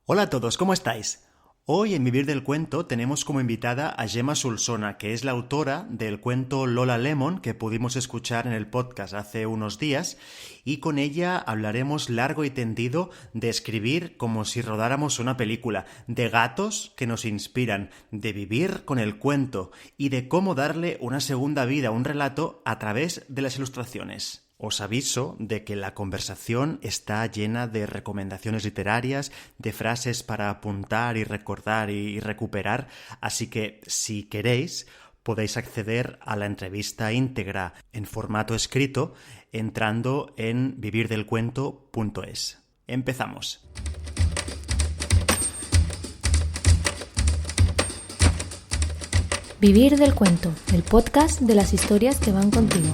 Hola a todos, ¿cómo estáis? Hoy en Vivir del Cuento tenemos como invitada a Gemma Solsona, que es la autora del cuento Lola Lemon que pudimos escuchar en el podcast hace unos días, y con ella hablaremos largo y tendido de escribir como si rodáramos una película, de gatos que nos inspiran, de vivir con el cuento y de cómo darle una segunda vida a un relato a través de las ilustraciones. Os aviso de que la conversación está llena de recomendaciones literarias, de frases para apuntar y recordar y recuperar, así que si queréis podéis acceder a la entrevista íntegra en formato escrito entrando en vivirdelcuento.es. Empezamos. Vivir del Cuento, el podcast de las historias que van contigo.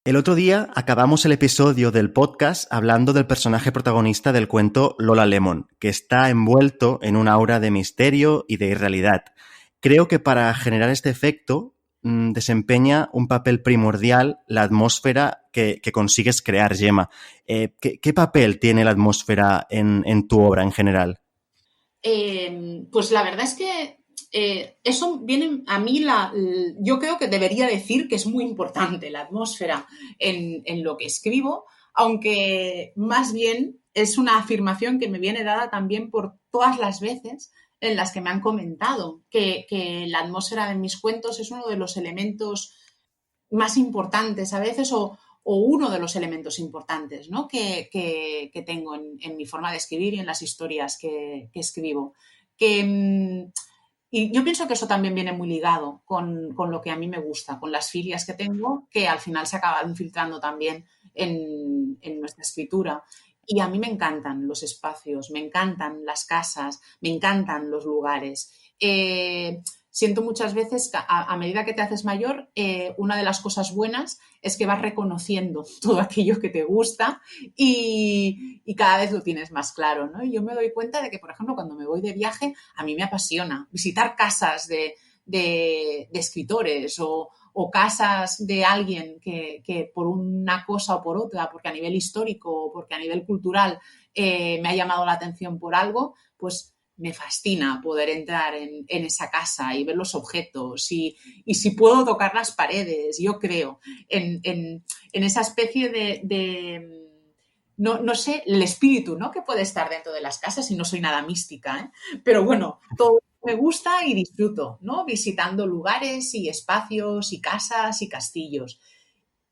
El otro día acabamos el episodio del podcast hablando del personaje protagonista del cuento Lola Lemon, que está envuelto en un aura de misterio y de irrealidad. Creo que para generar este efecto desempeña un papel primordial la atmósfera que consigues crear, Gemma. ¿Qué papel tiene la atmósfera en tu obra en general? Pues la verdad es que eso viene a mí, yo creo que debería decir que es muy importante la atmósfera en lo que escribo, aunque más bien es una afirmación que me viene dada también por todas las veces en las que me han comentado que la atmósfera de mis cuentos es uno de los elementos más importantes a veces o uno de los elementos importantes, ¿no? que tengo en mi forma de escribir y en las historias que escribo. Y yo pienso que eso también viene muy ligado con lo que a mí me gusta, con las filias que tengo, que al final se acaban infiltrando también en nuestra escritura. Y a mí me encantan los espacios, me encantan las casas, me encantan los lugares. Siento muchas veces que a medida que te haces mayor, una de las cosas buenas es que vas reconociendo todo aquello que te gusta y cada vez lo tienes más claro, ¿no? Y yo me doy cuenta de que, por ejemplo, cuando me voy de viaje, a mí me apasiona visitar casas de escritores o casas de alguien que por una cosa o por otra, porque a nivel histórico o porque a nivel cultural me ha llamado la atención por algo, pues me fascina poder entrar en esa casa y ver los objetos y si puedo tocar las paredes, yo creo en esa especie de no sé, el espíritu, ¿no? Que puede estar dentro de las casas y no soy nada mística, ¿eh? Pero bueno, todo me gusta y disfruto, ¿no? Visitando lugares y espacios y casas y castillos.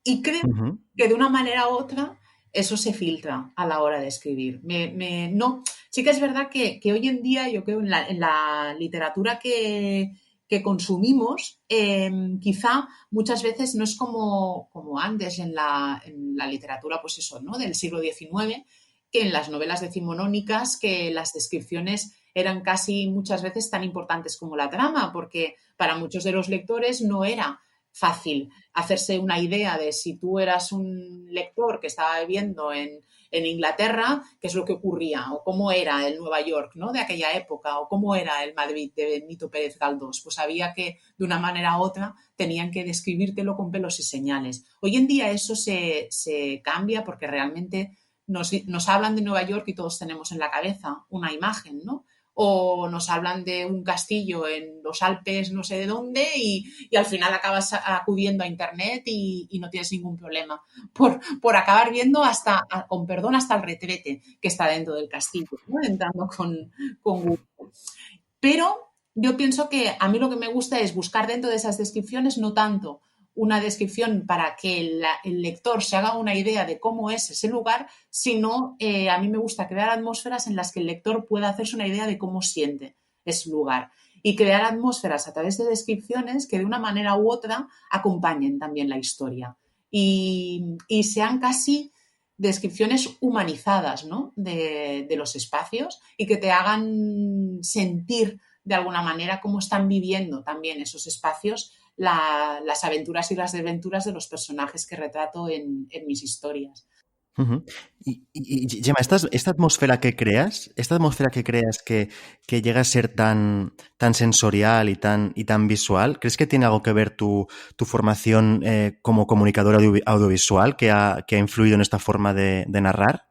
Y creo Uh-huh. que de una manera u otra eso se filtra a la hora de escribir. No, sí que es verdad que hoy en día yo creo en la literatura que consumimos, quizá muchas veces no es como antes en la literatura, pues eso, ¿no? Del siglo XIX, que en las novelas decimonónicas, que las descripciones eran casi muchas veces tan importantes como la trama, porque para muchos de los lectores no era fácil hacerse una idea de si tú eras un lector que estaba viviendo en Inglaterra, qué es lo que ocurría, o cómo era el Nueva York, ¿no? De aquella época, o cómo era el Madrid de Benito Pérez Galdós. Pues había que, de una manera u otra, tenían que describírtelo con pelos y señales. Hoy en día eso se cambia porque realmente nos hablan de Nueva York y todos tenemos en la cabeza una imagen, ¿no? O nos hablan de un castillo en los Alpes, no sé de dónde, y al final acabas acudiendo a internet y no tienes ningún problema por acabar viendo hasta, con perdón, hasta el retrete que está dentro del castillo, ¿no? Entrando con Google. Pero yo pienso que a mí lo que me gusta es buscar dentro de esas descripciones no tanto una descripción para que el lector se haga una idea de cómo es ese lugar, sino a mí me gusta crear atmósferas en las que el lector pueda hacerse una idea de cómo siente ese lugar y crear atmósferas a través de descripciones que de una manera u otra acompañen también la historia y sean casi descripciones humanizadas, ¿no? de los espacios y que te hagan sentir de alguna manera cómo están viviendo también esos espacios las aventuras y las desventuras de los personajes que retrato en mis historias. Ujú. Gemma, esta atmósfera que creas que llega a ser tan sensorial y tan visual, ¿crees que tiene algo que ver tu formación como comunicador audiovisual que ha influido en esta forma de narrar?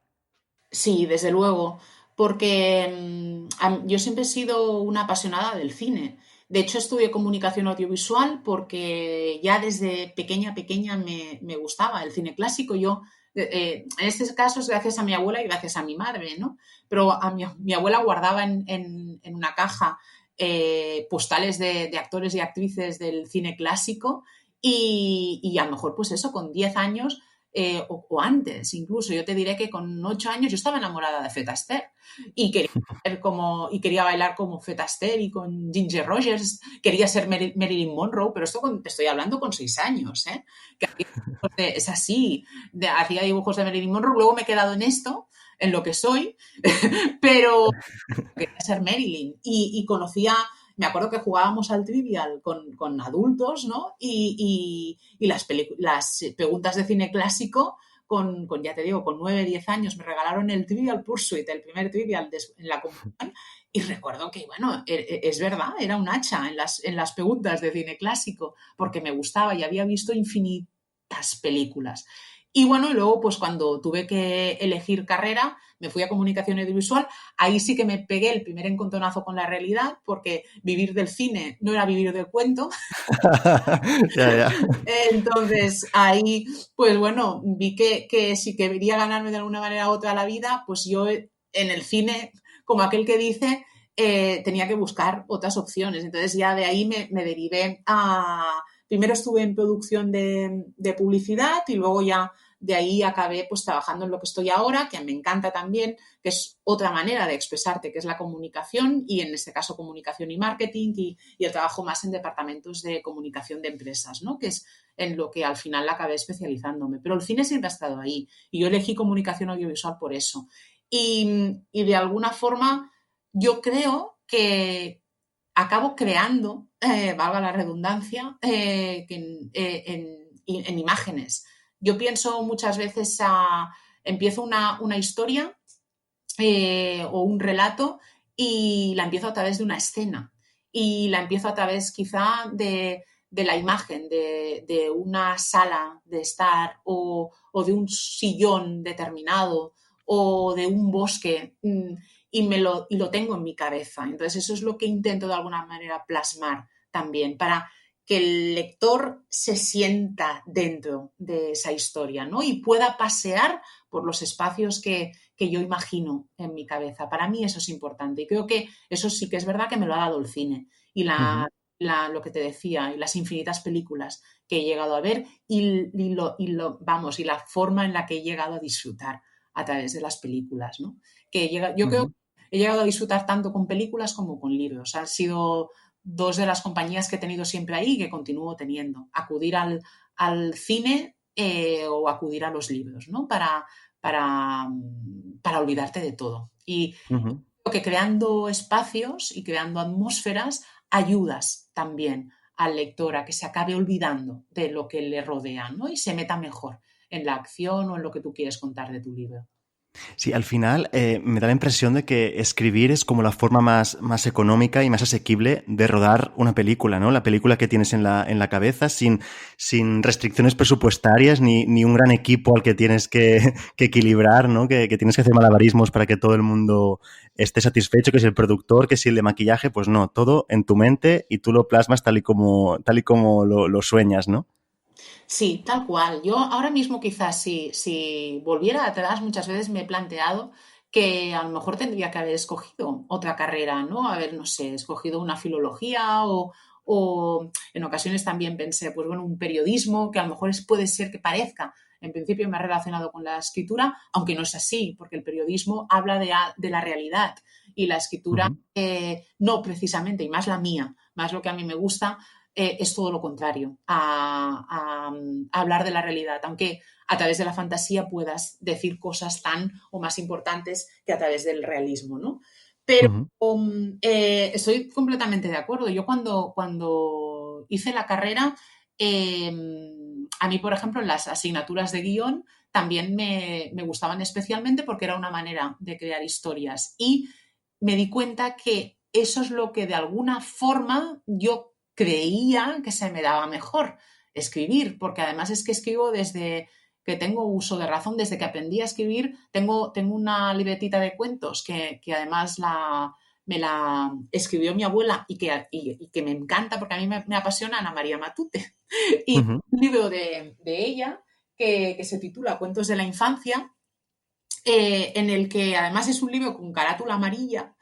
Sí, desde luego, porque yo siempre he sido una apasionada del cine. De hecho, estudié comunicación audiovisual porque ya desde pequeña, pequeña me gustaba el cine clásico. Yo, en este caso, es gracias a mi abuela y gracias a mi madre, ¿no? Pero mi abuela guardaba en una caja postales de actores y actrices del cine clásico y a lo mejor, pues eso, con 10 años o antes, incluso. Yo te diré que con 8 años yo estaba enamorada de Fred Astaire y quería, y quería bailar como Fred Astaire y con Ginger Rogers, quería ser Marilyn Monroe, pero esto te estoy hablando con 6 años, ¿eh? Que es así, hacía dibujos de Marilyn Monroe, luego me he quedado en esto, en lo que soy, pero quería ser Marilyn y conocía, me acuerdo que jugábamos al Trivial con adultos, ¿no? Y las preguntas de cine clásico ya te digo, con 9 10 años me regalaron el Trivial Pursuit, el primer Trivial en la comunión, y recuerdo que, bueno, es verdad, era un hacha en las preguntas de cine clásico, porque me gustaba y había visto infinitas películas. Y bueno, y luego, pues cuando tuve que elegir carrera, me fui a comunicación audiovisual. Ahí sí que me pegué el primer encontronazo con la realidad, porque vivir del cine no era vivir del cuento. Ya, ya. Entonces ahí, pues bueno, vi que si quería ganarme de alguna manera u otra la vida, pues yo en el cine, como aquel que dice, tenía que buscar otras opciones. Entonces ya de ahí me derivé a... Primero estuve en producción de publicidad y luego ya de ahí acabé pues trabajando en lo que estoy ahora, que me encanta también, que es otra manera de expresarte, que es la comunicación y en este caso comunicación y marketing y el trabajo más en departamentos de comunicación de empresas, ¿no? Que es en lo que al final acabé especializándome. Pero el cine siempre ha estado ahí y yo elegí comunicación audiovisual por eso. Y de alguna forma yo creo que acabo creando, valga la redundancia, en imágenes. Yo pienso muchas veces empiezo una historia o un relato y la empiezo a través de una escena y la empiezo a través quizá de la imagen de una sala de estar o de un sillón determinado o de un bosque y lo tengo en mi cabeza. Entonces eso es lo que intento de alguna manera plasmar también para que el lector se sienta dentro de esa historia, ¿no? Y pueda pasear por los espacios que yo imagino en mi cabeza. Para mí eso es importante y creo que eso sí que es verdad que me lo ha dado el cine y Ujú, lo que te decía y las infinitas películas que he llegado a ver vamos, y la forma en la que he llegado a disfrutar a través de las películas, ¿no? Yo creo ujú. que he llegado a disfrutar tanto con películas como con libros. Han sido dos de las compañías que he tenido siempre ahí y que continúo teniendo. Acudir al cine o acudir a los libros, ¿no? Para olvidarte de todo. Y Ujú. creo que creando espacios y creando atmósferas ayudas también al lector a que se acabe olvidando de lo que le rodea, ¿no? Y se meta mejor en la acción o en lo que tú quieres contar de tu libro. Sí, al final me da la impresión de que escribir es como la forma más económica y más asequible de rodar una película, ¿no? La película que tienes en la cabeza sin restricciones presupuestarias ni un gran equipo al que tienes que equilibrar, ¿no? Que tienes que hacer malabarismos para que todo el mundo esté satisfecho, que si el productor, que si el de maquillaje, pues no, todo en tu mente y tú lo plasmas tal y como lo sueñas, ¿no? Sí, tal cual. Yo ahora mismo quizás si volviera atrás muchas veces me he planteado que a lo mejor tendría que haber escogido otra carrera, ¿no? Haber, no sé, escogido una filología o en ocasiones también pensé, pues bueno, un periodismo que a lo mejor puede ser que parezca. En principio me ha relacionado con la escritura, aunque no es así, porque el periodismo habla de la realidad y la escritura Ujú, no precisamente, y más la mía, más lo que a mí me gusta, es todo lo contrario a hablar de la realidad, aunque a través de la fantasía puedas decir cosas tan o más importantes que a través del realismo, ¿no? Pero ujú, estoy completamente de acuerdo. Yo cuando hice la carrera, a mí, por ejemplo, en las asignaturas de guión también me gustaban especialmente porque era una manera de crear historias. Y me di cuenta que eso es lo que de alguna forma yo creía que se me daba mejor, escribir, porque además es que escribo desde que tengo uso de razón, desde que aprendí a escribir, tengo una libretita de cuentos que además me la escribió mi abuela y que me encanta porque a mí me apasiona Ana María Matute. Y Ujú. un libro de ella que se titula Cuentos de la infancia, en el que además es un libro con carátula amarilla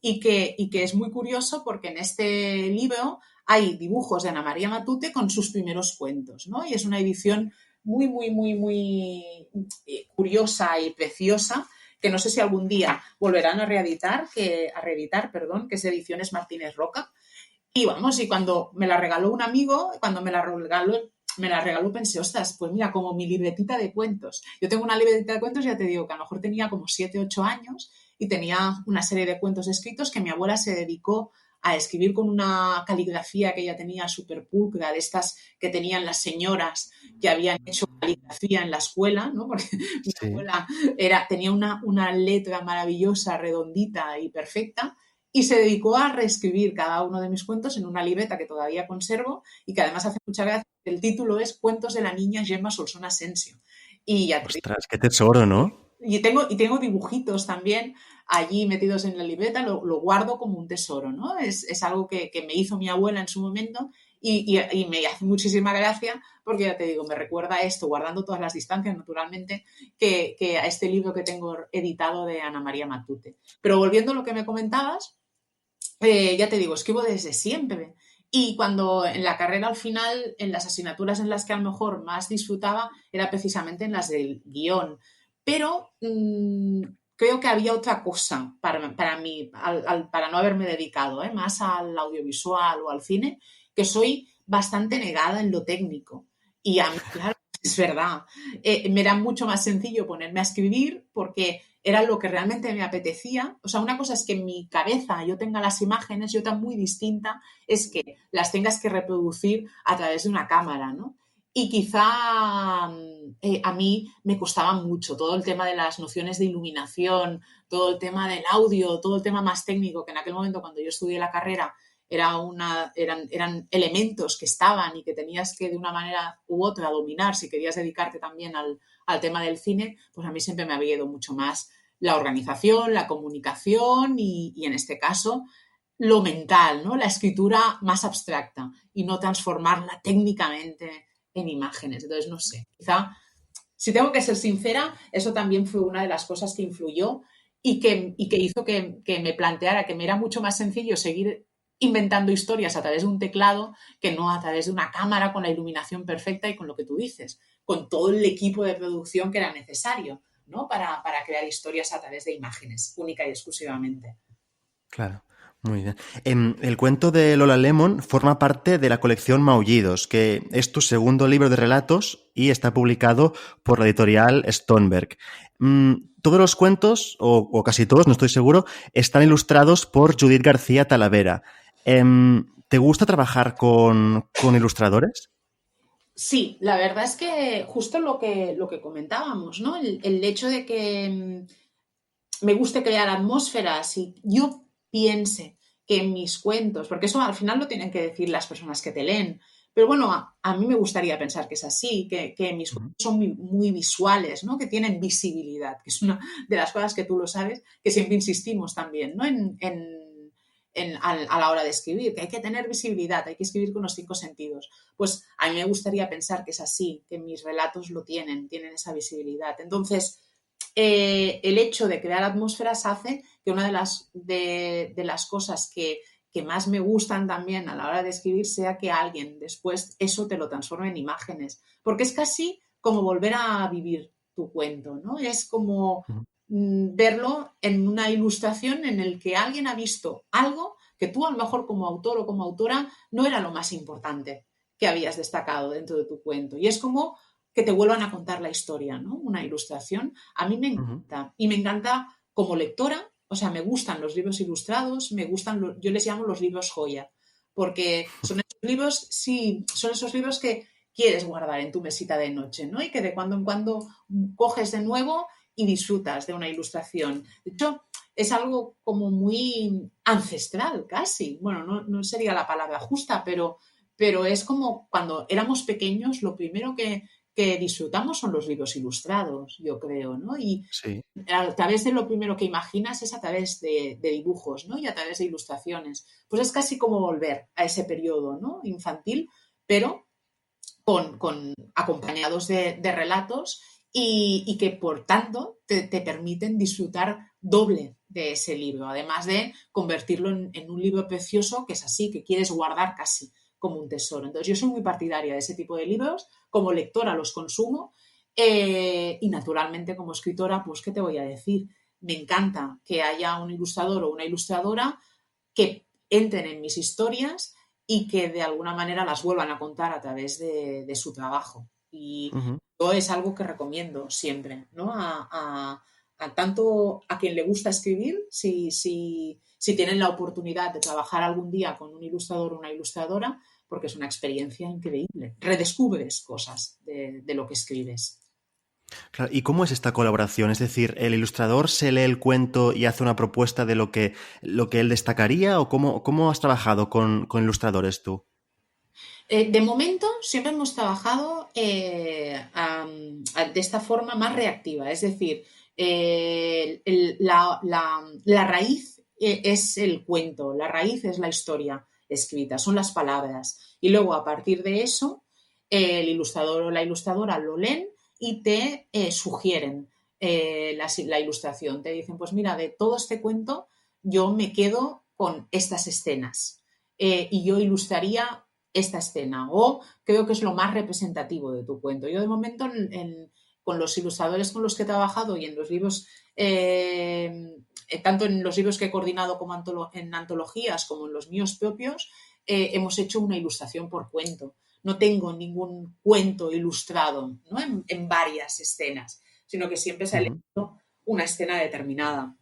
y que es muy curioso porque en este libro hay dibujos de Ana María Matute con sus primeros cuentos, ¿no? Y es una edición muy curiosa y preciosa que no sé si algún día volverán a reeditar, perdón, que es Ediciones Martínez Roca. Y vamos, y cuando me la regaló un amigo, cuando me la regaló, pensé, ostras, pues mira, como mi libretita de cuentos. Yo tengo una libretita de cuentos, ya te digo, que a lo mejor tenía como 7, 8 años y tenía una serie de cuentos escritos que mi abuela se dedicó a escribir con una caligrafía que ella tenía súper pulcra, de estas que tenían las señoras que habían hecho caligrafía en la escuela, ¿no? Porque mi Sí. abuela tenía una letra maravillosa, redondita y perfecta, y se dedicó a reescribir cada uno de mis cuentos en una libreta que todavía conservo y que además hace mucha gracia. El título es Cuentos de la niña Gemma Solsona Asensio. Y ya te digo, Ostras, qué tesoro, ¿no? y tengo dibujitos también allí metidos en la libreta, lo guardo como un tesoro, ¿no? Es algo que me hizo mi abuela en su momento y me hace muchísima gracia porque ya te digo, me recuerda a esto, guardando todas las distancias naturalmente, que a este libro que tengo editado de Ana María Matute. Pero volviendo a lo que me comentabas, ya te digo, escribo desde siempre. Y cuando en la carrera al final, en las asignaturas en las que a lo mejor más disfrutaba, era precisamente en las del guión. Pero creo que había otra cosa para mí, para no haberme dedicado más al audiovisual o al cine, que soy bastante negada en lo técnico. Y a mí, claro, es verdad, me era mucho más sencillo ponerme a escribir porque era lo que realmente me apetecía. O sea, una cosa es que en mi cabeza yo tenga las imágenes y otra muy distinta es que las tengas que reproducir a través de una cámara, ¿no? Y quizá a mí me costaba mucho todo el tema de las nociones de iluminación, todo el tema del audio, todo el tema más técnico, que en aquel momento cuando yo estudié la carrera eran elementos que estaban y que tenías que de una manera u otra dominar si querías dedicarte también al tema del cine, pues a mí siempre me había ido mucho más la organización, la comunicación y en este caso lo mental, ¿no? La escritura más abstracta y no transformarla técnicamente en imágenes. Entonces, no sé, quizá, si tengo que ser sincera, eso también fue una de las cosas que influyó y que hizo que me planteara que me era mucho más sencillo seguir inventando historias a través de un teclado que no a través de una cámara con la iluminación perfecta y con lo que tú dices, con todo el equipo de producción que era necesario, ¿no? Para crear historias a través de imágenes, única y exclusivamente. Claro, muy bien. El cuento de Lola Lemon forma parte de la colección Maullidos, que es tu segundo libro de relatos y está publicado por la editorial Stoneberg. Todos los cuentos, o casi todos, no estoy seguro, están ilustrados por Judith García Talavera. ¿Te gusta trabajar con ilustradores? Sí, la verdad es que justo lo que comentábamos, ¿no? El hecho de que me guste crear atmósferas y yo piense que en mis cuentos, porque eso al final lo tienen que decir las personas que te leen, pero bueno, a mí me gustaría pensar que es así, que mis cuentos son muy visuales, ¿no? Que tienen visibilidad, que es una de las cosas que tú lo sabes, que siempre insistimos también, ¿no? A la hora de escribir, que hay que tener visibilidad, hay que escribir con los 5 sentidos. Pues a mí me gustaría pensar que es así, que mis relatos lo tienen esa visibilidad. Entonces, el hecho de crear atmósferas hace que una de las cosas que más me gustan también a la hora de escribir sea que alguien después eso te lo transforme en imágenes, porque es casi como volver a vivir tu cuento, ¿no? Es como verlo en una ilustración en el que alguien ha visto algo que tú a lo mejor como autor o como autora no era lo más importante que habías destacado dentro de tu cuento. Y es como que te vuelvan a contar la historia, ¿no? Una ilustración. A mí me Ujú. encanta. Y me encanta como lectora, o sea, me gustan los libros ilustrados, me gustan, yo les llamo los libros joya, porque son esos libros, sí, son esos libros quieres guardar en tu mesita de noche, ¿no? Y que de cuando en cuando coges de nuevo y disfrutas de una ilustración. De hecho, es algo como muy ancestral casi. Bueno, no sería la palabra justa, pero es como cuando éramos pequeños, lo primero que disfrutamos son los libros ilustrados, yo creo, ¿no? Y Sí. a través de lo primero que imaginas es a través de dibujos, ¿no? Y a través de ilustraciones. Pues es casi como volver a ese periodo, ¿no? Infantil, pero acompañados de relatos y que por tanto te permiten disfrutar doble de ese libro, además de convertirlo en un libro precioso que es así, que quieres guardar casi como un tesoro. Entonces yo soy muy partidaria de ese tipo de libros, como lectora los consumo y naturalmente como escritora, pues ¿qué te voy a decir? Me encanta que haya un ilustrador o una ilustradora que entren en mis historias y que de alguna manera las vuelvan a contar a través de su trabajo. Y Ujú. yo es algo que recomiendo siempre, ¿no? A tanto a quien le gusta escribir, si tienen la oportunidad de trabajar algún día con un ilustrador o una ilustradora, porque es una experiencia increíble. Redescubres cosas de lo que escribes. Claro, ¿y cómo es esta colaboración? Es decir, ¿el ilustrador se lee el cuento y hace una propuesta de lo que él destacaría? ¿O cómo has trabajado con ilustradores tú? De momento siempre hemos trabajado de esta forma más reactiva, es decir, la raíz es el cuento, la raíz es la historia escrita, son las palabras. Y luego a partir de eso, el ilustrador o la ilustradora lo leen y te sugieren la ilustración. Te dicen, pues mira, de todo este cuento yo me quedo con estas escenas y yo ilustraría esta escena o creo que es lo más representativo de tu cuento. Yo de momento con los ilustradores con los que he trabajado y en los libros, tanto en los libros que he coordinado como en antologías como en los míos propios, hemos hecho una ilustración por cuento. No tengo ningún cuento ilustrado, ¿no? en varias escenas, sino que siempre se ha Ujú. elegido una escena determinada.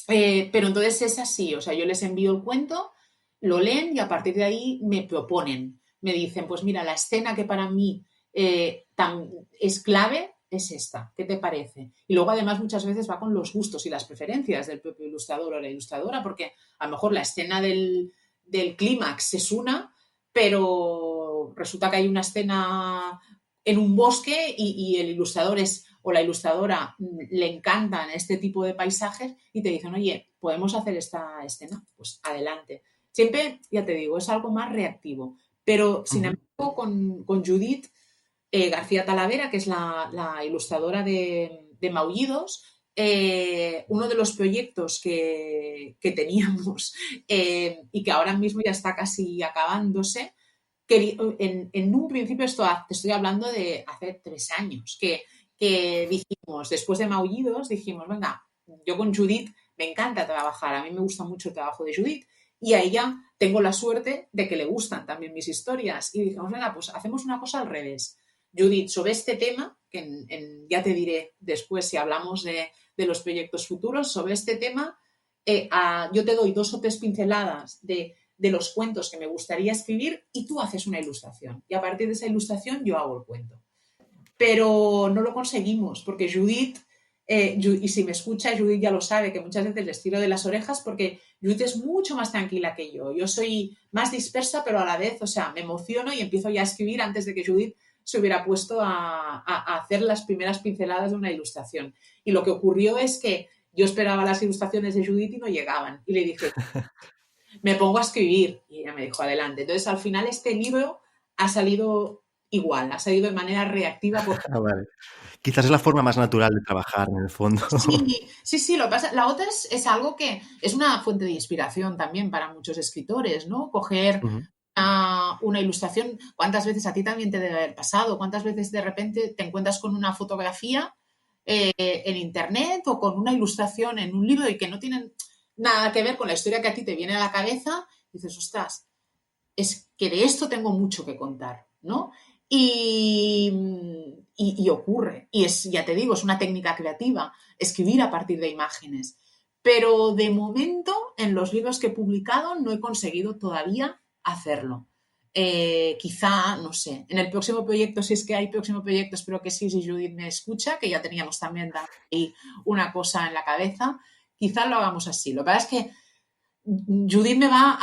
Pero entonces es así, o sea, yo les envío el cuento, lo leen y a partir de ahí me proponen, me dicen, pues mira, la escena que para mí es clave es esta, ¿qué te parece? Y luego además muchas veces va con los gustos y las preferencias del propio ilustrador o la ilustradora, porque a lo mejor la escena del clímax es una, pero resulta que hay una escena en un bosque y el ilustrador o la ilustradora le encantan este tipo de paisajes y te dicen, oye, ¿podemos hacer esta escena? Pues adelante. Siempre, ya te digo, es algo más reactivo. Pero, sin Ujú. embargo, con Judith García Talavera, que es la ilustradora de Maullidos, uno de los proyectos que teníamos y que ahora mismo ya está casi acabándose, que en un principio, te estoy hablando de hace 3 años, que dijimos, después de Maullidos, dijimos, venga, yo con Judith me encanta trabajar, a mí me gusta mucho el trabajo de Judith y a ella tengo la suerte de que le gustan también mis historias y dijimos, venga, pues hacemos una cosa al revés. Judith, sobre este tema, que ya te diré después si hablamos de los proyectos futuros, sobre este tema, yo te doy 2 o 3 pinceladas de los cuentos que me gustaría escribir y tú haces una ilustración. Y a partir de esa ilustración yo hago el cuento. Pero no lo conseguimos porque Judith, y si me escucha, Judith ya lo sabe, que muchas veces les tiro de las orejas porque Judith es mucho más tranquila que yo. Yo soy más dispersa, pero a la vez, o sea, me emociono y empiezo ya a escribir antes de que Judith se hubiera puesto a hacer las primeras pinceladas de una ilustración. Y lo que ocurrió es que yo esperaba las ilustraciones de Judith y no llegaban. Y le dije, me pongo a escribir. Y ella me dijo, adelante. Entonces, al final, este libro ha salido igual, ha salido de manera reactiva. Ah, vale. Quizás es la forma más natural de trabajar, en el fondo. Sí, sí, sí, lo que pasa, la otra es algo que es una fuente de inspiración también para muchos escritores, ¿no? Coger Ujú. una ilustración, ¿cuántas veces a ti también te debe haber pasado? ¿Cuántas veces de repente te encuentras con una fotografía en internet o con una ilustración en un libro y que no tienen nada que ver con la historia que a ti te viene a la cabeza? Y dices, ostras, es que de esto tengo mucho que contar, ¿no? Y, y ocurre, y ya te digo, es una técnica creativa, escribir a partir de imágenes. Pero de momento, en los libros que he publicado, no he conseguido todavía hacerlo. quizá, no sé, en el próximo proyecto, si es que hay próximo proyecto, espero que sí, si Judith me escucha, que ya teníamos también ahí una cosa en la cabeza, quizá lo hagamos así. Lo que pasa es que Judith me va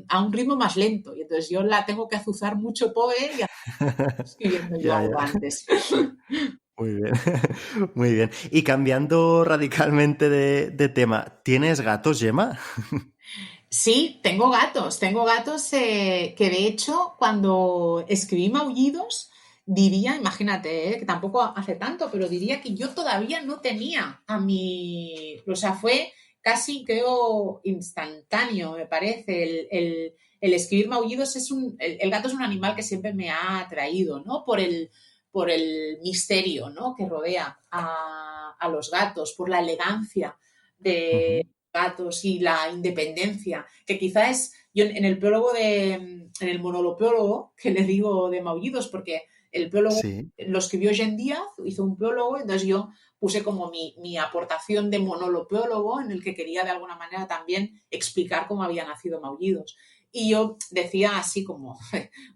a un ritmo más lento y entonces yo la tengo que azuzar mucho, pobre, y escribiendo yo Ya, algo ya. antes. Muy bien. Muy bien. Y cambiando radicalmente de tema, ¿tienes gatos, Gemma? Sí, tengo gatos que de hecho cuando escribí Maullidos diría, imagínate, que tampoco hace tanto, pero diría que yo todavía no tenía a mi, o sea, fue casi creo instantáneo, me parece, el escribir Maullidos el gato es un animal que siempre me ha atraído, ¿no? Por el misterio, ¿no? Que rodea a los gatos, por la elegancia de Ujú. gatos y la independencia, que quizás es, yo en el prólogo en el monoloprólogo que le digo de Maullidos, porque el prólogo Sí. lo escribió Jen Díaz, hizo un prólogo, entonces yo puse como mi aportación de monoloprólogo en el que quería de alguna manera también explicar cómo había nacido Maullidos. Y yo decía así como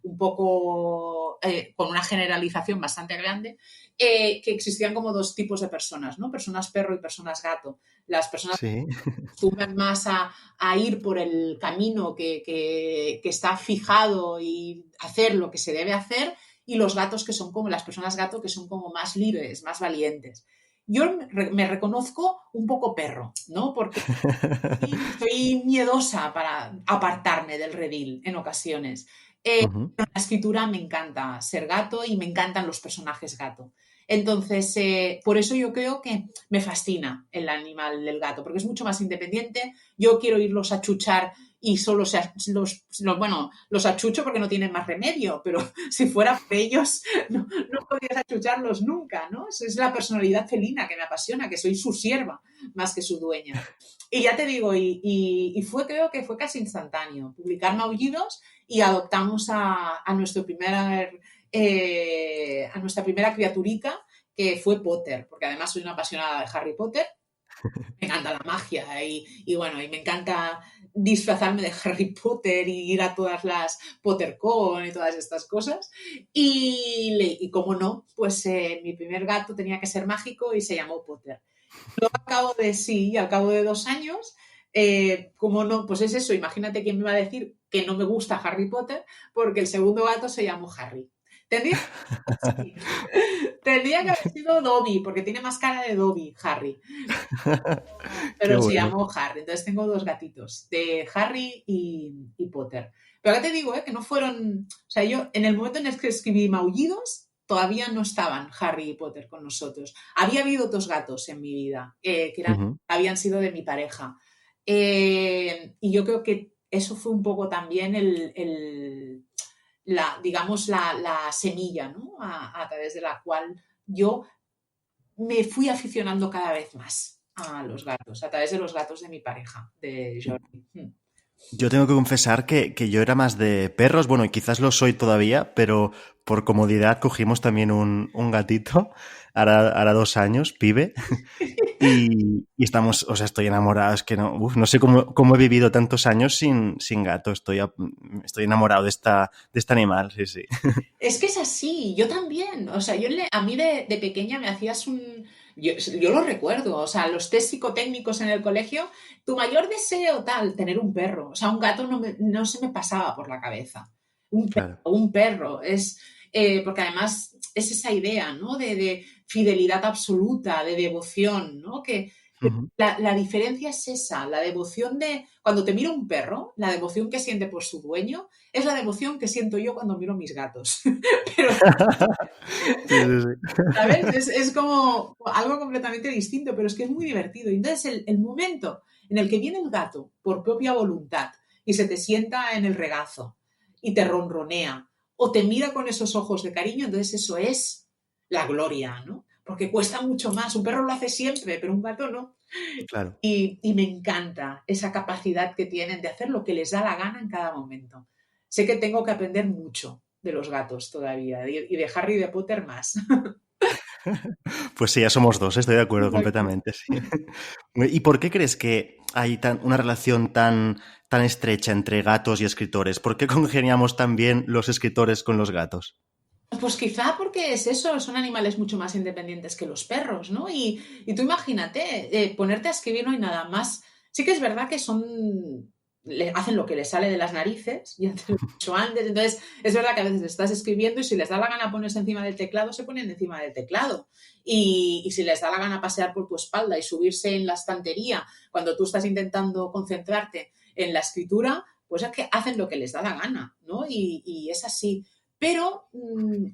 un poco con una generalización bastante grande, que existían como dos tipos de personas, ¿no? Personas perro y personas gato. Las personas Sí. acostumbran más a ir por el camino que está fijado y hacer lo que se debe hacer, y los gatos que son como las personas gato que son como más libres, más valientes. Yo me reconozco un poco perro, ¿no? Porque soy miedosa para apartarme del redil en ocasiones. Ujú. En la escritura me encanta ser gato y me encantan los personajes gato. Entonces, por eso yo creo que me fascina el animal del gato, porque es mucho más independiente. Yo quiero irlos a chuchar y solo bueno, los achucho porque no tienen más remedio, pero si fuera por ellos, no podrías achucharlos nunca, ¿no? Esa es la personalidad felina que me apasiona, que soy su sierva más que su dueña. Y ya te digo, creo que fue casi instantáneo publicar Maullidos y adoptamos a nuestra primera criaturica, que fue Potter, porque además soy una apasionada de Harry Potter, me encanta la magia bueno, y me encanta disfrazarme de Harry Potter y ir a todas las PotterCon y todas estas cosas. Y como no, pues mi primer gato tenía que ser mágico y se llamó Potter. Al cabo de 2 años, como no, pues es eso, imagínate quién me va a decir que no me gusta Harry Potter, porque el segundo gato se llamó Harry. Tendría, sí, tendría que haber sido Dobby, porque tiene más cara de Dobby, Harry, Qué pero se bueno. llamó Harry. Entonces tengo dos gatitos, de Harry y Potter. Pero acá te digo, que no fueron, o sea, yo en el momento en el que escribí Maullidos, todavía no estaban Harry y Potter con nosotros. Había habido otros gatos en mi vida, Ujú. habían sido de mi pareja. Y yo creo que eso fue un poco también digamos, la semilla, ¿no? A través de la cual yo me fui aficionando cada vez más a los gatos, a través de los gatos de mi pareja, de Jordi. Yo tengo que confesar que yo era más de perros, bueno, y quizás lo soy todavía, pero por comodidad cogimos también un gatito, hará 2 años, pibe, y estamos, o sea, estoy enamorado, es que no sé cómo he vivido tantos años sin gato, estoy enamorado de este animal, sí, sí. Es que es así, yo también. O sea, a mí de pequeña me hacías un... Yo lo recuerdo, o sea, los test psicotécnicos en el colegio, tu mayor deseo tal, tener un perro. O sea, un gato no se me pasaba por la cabeza. Claro. Un perro. Porque además es esa idea, ¿no? De fidelidad absoluta, de devoción, ¿no? Que Ujú. la diferencia es esa, la devoción cuando te mira un perro, la devoción que siente por su dueño es la devoción que siento yo cuando miro a mis gatos. Pero, Sí, sí, sí. ¿sabes? Es como algo completamente distinto, pero es que es muy divertido. Y entonces el momento en el que viene el gato por propia voluntad y se te sienta en el regazo y te ronronea o te mira con esos ojos de cariño, entonces eso es la gloria, ¿no? Porque cuesta mucho más. Un perro lo hace siempre, pero un gato no. Claro. Y me encanta esa capacidad que tienen de hacer lo que les da la gana en cada momento. Sé que tengo que aprender mucho de los gatos todavía y de Harry y de Potter más. Pues sí, ya somos dos, estoy de acuerdo Exacto. completamente, sí. ¿Y por qué crees que hay una relación tan estrecha entre gatos y escritores? ¿Por qué congeniamos tan bien los escritores con los gatos? Pues quizá porque es eso, son animales mucho más independientes que los perros, ¿no? Y tú imagínate, ponerte a escribir no hay nada más. Sí que es verdad que hacen lo que les sale de las narices, ya te lo he dicho antes, entonces es verdad que a veces estás escribiendo y si les da la gana ponerse encima del teclado, se ponen encima del teclado. Y si les da la gana pasear por tu espalda y subirse en la estantería cuando tú estás intentando concentrarte en la escritura, pues es que hacen lo que les da la gana, ¿no? Y es así. Pero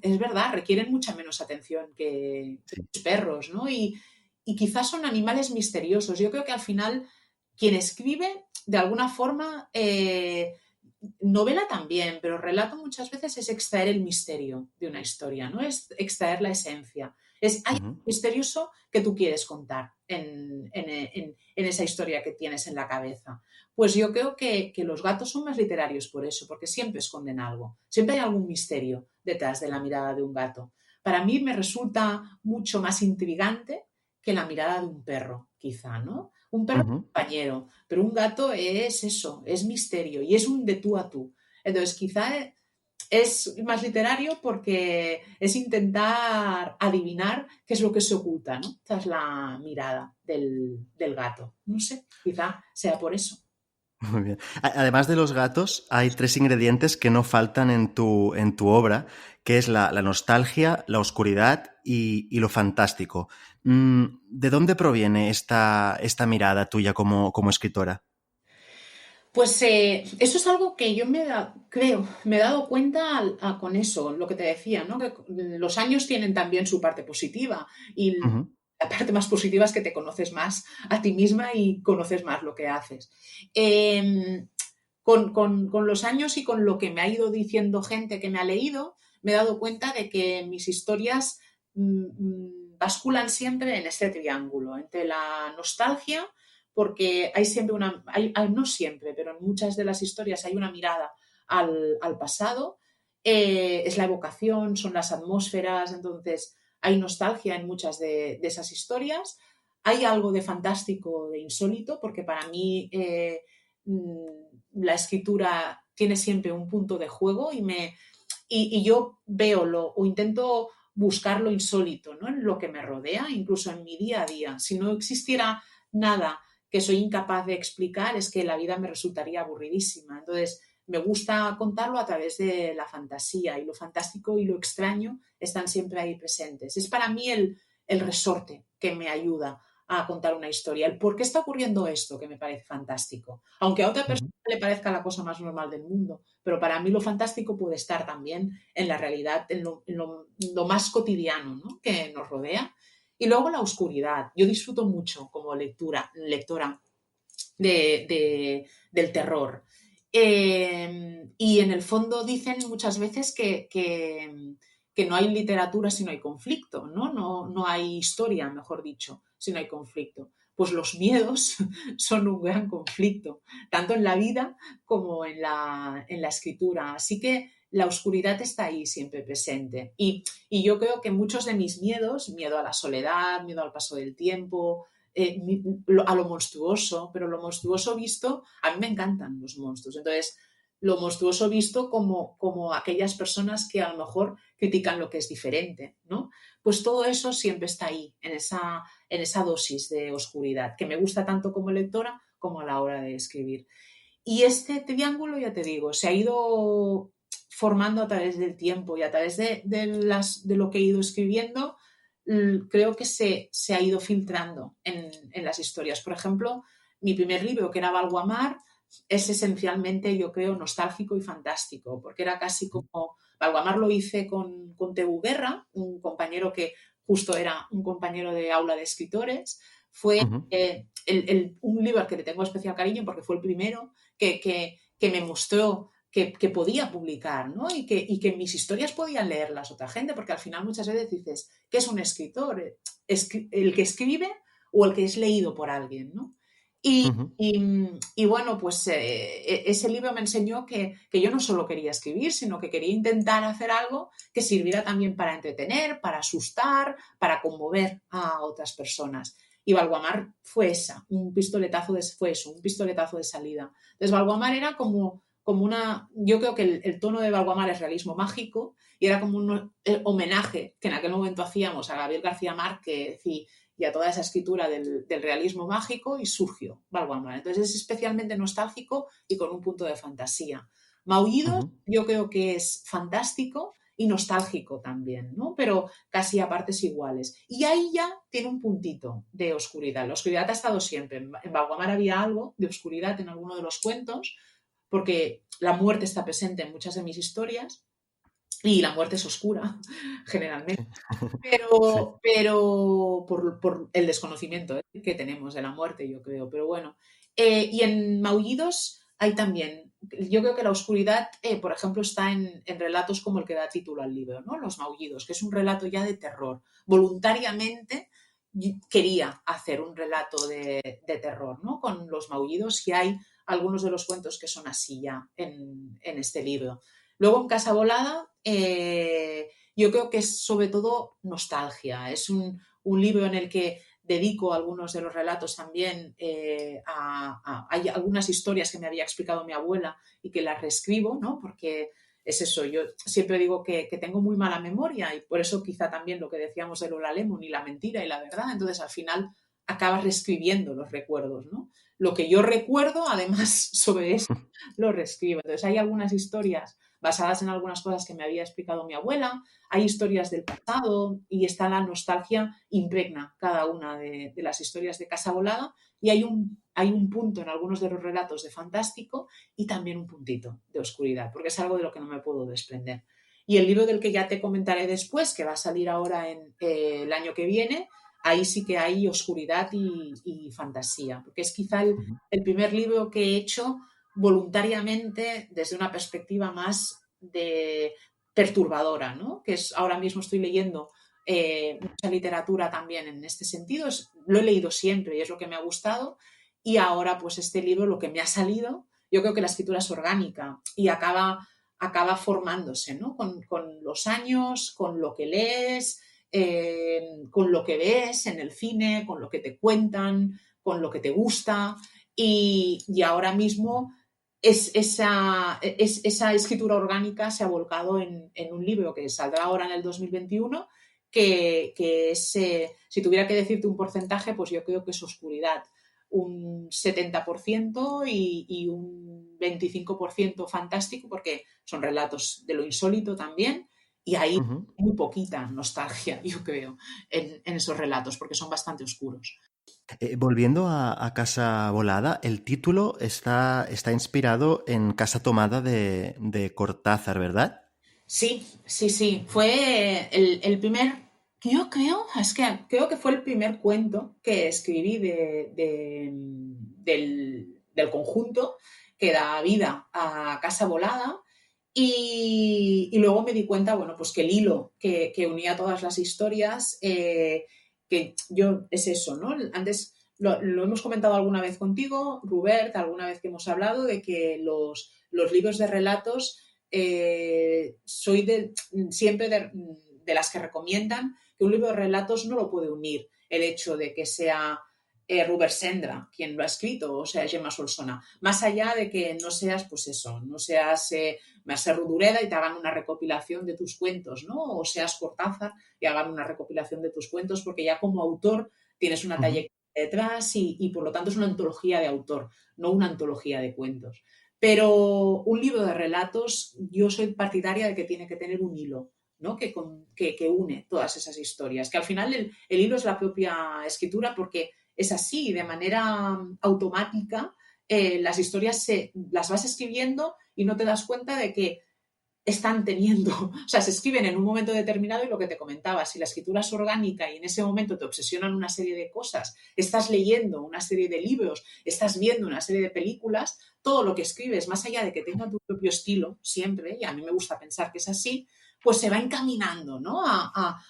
es verdad, requieren mucha menos atención que Sí. los perros, ¿no? Y quizás son animales misteriosos. Yo creo que al final quien escribe, de alguna forma, novela también, pero relato muchas veces es extraer el misterio de una historia, ¿no? Es extraer la esencia. Hay algo Ujú, misterioso que tú quieres contar en esa historia que tienes en la cabeza. Pues yo creo que los gatos son más literarios por eso, porque siempre esconden algo, siempre hay algún misterio detrás de la mirada de un gato. Para mí me resulta mucho más intrigante que la mirada de un perro, quizá, ¿no? Un perro es ujú. compañero, pero un gato es eso, es misterio y es un de tú a tú. Entonces, quizá es más literario porque es intentar adivinar qué es lo que se oculta, ¿no? Tras la mirada del gato. No sé, quizá sea por eso. Muy bien. Además de los gatos, hay tres ingredientes que no faltan en tu obra, que es la nostalgia, la oscuridad y lo fantástico. ¿De dónde proviene esta mirada tuya como escritora? Pues eso es algo que yo creo, me he dado cuenta con eso, lo que te decía, ¿no? Que los años tienen también su parte positiva y Ujú, la parte más positiva es que te conoces más a ti misma y conoces más lo que haces. Eh, con los años y con lo que me ha ido diciendo gente que me ha leído, me he dado cuenta de que mis historias basculan siempre en este triángulo, entre la nostalgia, porque hay siempre no siempre, pero en muchas de las historias hay una mirada al pasado, es la evocación, son las atmósferas, entonces hay nostalgia en muchas de esas historias, hay algo de fantástico, de insólito, porque para mí la escritura tiene siempre un punto de juego y yo veo o intento buscar lo insólito, ¿no? En lo que me rodea, incluso en mi día a día. Si no existiera nada que soy incapaz de explicar, es que la vida me resultaría aburridísima. Entonces, me gusta contarlo a través de la fantasía y lo fantástico y lo extraño están siempre ahí presentes. Es para mí el resorte que me ayuda a contar una historia, el por qué está ocurriendo esto que me parece fantástico. Aunque a otra persona ujú, le parezca la cosa más normal del mundo, pero para mí lo fantástico puede estar también en la realidad, en lo más cotidiano, ¿no? Que nos rodea. Y luego la oscuridad. Yo disfruto mucho como lectora del terror. Y en el fondo dicen muchas veces que no hay literatura si no hay conflicto, ¿no? No hay historia, mejor dicho, si no hay conflicto. Pues los miedos son un gran conflicto, tanto en la vida como en la escritura. Así que la oscuridad está ahí siempre presente. Y yo creo que muchos de mis miedos, miedo a la soledad, miedo al paso del tiempo, a lo monstruoso, pero lo monstruoso visto, a mí me encantan los monstruos. Entonces, lo monstruoso visto como aquellas personas que a lo mejor critican lo que es diferente, ¿no? Pues todo eso siempre está ahí, en esa dosis de oscuridad, que me gusta tanto como lectora como a la hora de escribir. Y este triángulo, ya te digo, se ha ido formando a través del tiempo y a través de lo que he ido escribiendo, creo que se ha ido filtrando en las historias. Por ejemplo, mi primer libro, que era Valguamar, es esencialmente, yo creo, nostálgico y fantástico, porque era casi como, Valguamar lo hice con Tebu Guerra, un compañero que justo era un compañero de aula de escritores. Fue ujú. un libro al que le tengo especial cariño porque fue el primero que me mostró que podía publicar, ¿no? Y que mis historias podían leerlas otra gente, porque al final muchas veces dices, ¿qué es un escritor? ¿El que escribe o el que es leído por alguien, ¿no? Ujú. Y bueno, pues ese libro me enseñó que yo no solo quería escribir, sino que quería intentar hacer algo que sirviera también para entretener, para asustar, para conmover a otras personas. Y Valguamar fue fue eso, un pistoletazo de salida. Entonces, Valguamar era como una. Yo creo que el tono de Valguamar es realismo mágico y era como un homenaje que en aquel momento hacíamos a Gabriel García Márquez y a toda esa escritura del realismo mágico y surgió Valguamar. Entonces es especialmente nostálgico y con un punto de fantasía. Maullidos Ujú. yo creo que es fantástico y nostálgico también, ¿no? Pero casi a partes iguales. Y ahí ya tiene un puntito de oscuridad. La oscuridad ha estado siempre. En Valguamar había algo de oscuridad en alguno de los cuentos, porque la muerte está presente en muchas de mis historias y la muerte es oscura, generalmente. Sí. Sí. Pero por el desconocimiento que tenemos de la muerte, yo creo. Pero bueno, y en Maullidos hay también, yo creo que la oscuridad, por ejemplo, está en relatos como el que da título al libro, ¿no? Los Maullidos, que es un relato ya de terror. Voluntariamente quería hacer un relato de terror, ¿no? Con los Maullidos y hay algunos de los cuentos que son así ya en este libro. Luego en Casa Volada, yo creo que es sobre todo nostalgia. Es un libro en el que dedico algunos de los relatos también hay algunas historias que me había explicado mi abuela y que las reescribo, ¿no? Porque es eso, yo siempre digo que tengo muy mala memoria y por eso quizá también lo que decíamos de Lola Lemon y la mentira y la verdad, entonces al final acabas reescribiendo los recuerdos, ¿no? Lo que yo recuerdo, además, sobre eso, lo reescribo. Entonces hay algunas historias basadas en algunas cosas que me había explicado mi abuela, hay historias del pasado y está la nostalgia impregna cada una de las historias de Casa Volada y hay un punto en algunos de los relatos de fantástico y también un puntito de oscuridad, porque es algo de lo que no me puedo desprender. Y el libro del que ya te comentaré después, que va a salir ahora el año que viene, ahí sí que hay oscuridad y fantasía, porque es quizá Ujú. el primer libro que he hecho voluntariamente desde una perspectiva más de perturbadora, ¿no? Que es ahora mismo estoy leyendo mucha literatura también en este sentido, lo he leído siempre y es lo que me ha gustado y ahora pues este libro lo que me ha salido, yo creo que la escritura es orgánica y acaba formándose, ¿no? Con los años, con lo que lees, con lo que ves en el cine, con lo que te cuentan, con lo que te gusta y ahora mismo esa escritura orgánica se ha volcado en un libro que saldrá ahora en el 2021, que es, si tuviera que decirte un porcentaje, pues yo creo que es oscuridad. Un 70% y un 25% fantástico, porque son relatos de lo insólito también, y hay Ujú. muy poquita nostalgia, yo creo, en esos relatos, porque son bastante oscuros. Volviendo a Casa Volada, el título está inspirado en Casa Tomada de Cortázar, ¿verdad? Sí, sí, sí. Fue el primer, yo creo, es que creo que fue el primer cuento que escribí del conjunto que da vida a Casa Volada. Y luego me di cuenta, bueno, pues que el hilo que unía todas las historias, que yo, es eso, ¿no? Antes lo hemos comentado alguna vez contigo, Rubert, alguna vez que hemos hablado de que los libros de relatos soy siempre de las que recomiendan que un libro de relatos no lo puede unir el hecho de que sea Rubert Sendra quien lo ha escrito, o sea, Gemma Solsona, más allá de que no seas, pues eso, no seas Mercè Rodoreda y te hagan una recopilación de tus cuentos, ¿no? O seas Cortázar y hagan una recopilación de tus cuentos, porque ya como autor tienes una Ujú. trayectoria detrás y por lo tanto es una antología de autor, no una antología de cuentos. Pero un libro de relatos, yo soy partidaria de que tiene que tener un hilo, ¿no? Que une todas esas historias. Que al final el hilo es la propia escritura porque es así, de manera automática, las historias las vas escribiendo y no te das cuenta de que están teniendo, o sea, se escriben en un momento determinado y lo que te comentaba, si la escritura es orgánica y en ese momento te obsesionan una serie de cosas, estás leyendo una serie de libros, estás viendo una serie de películas, todo lo que escribes, más allá de que tenga tu propio estilo, siempre, y a mí me gusta pensar que es así, pues se va encaminando, ¿no? A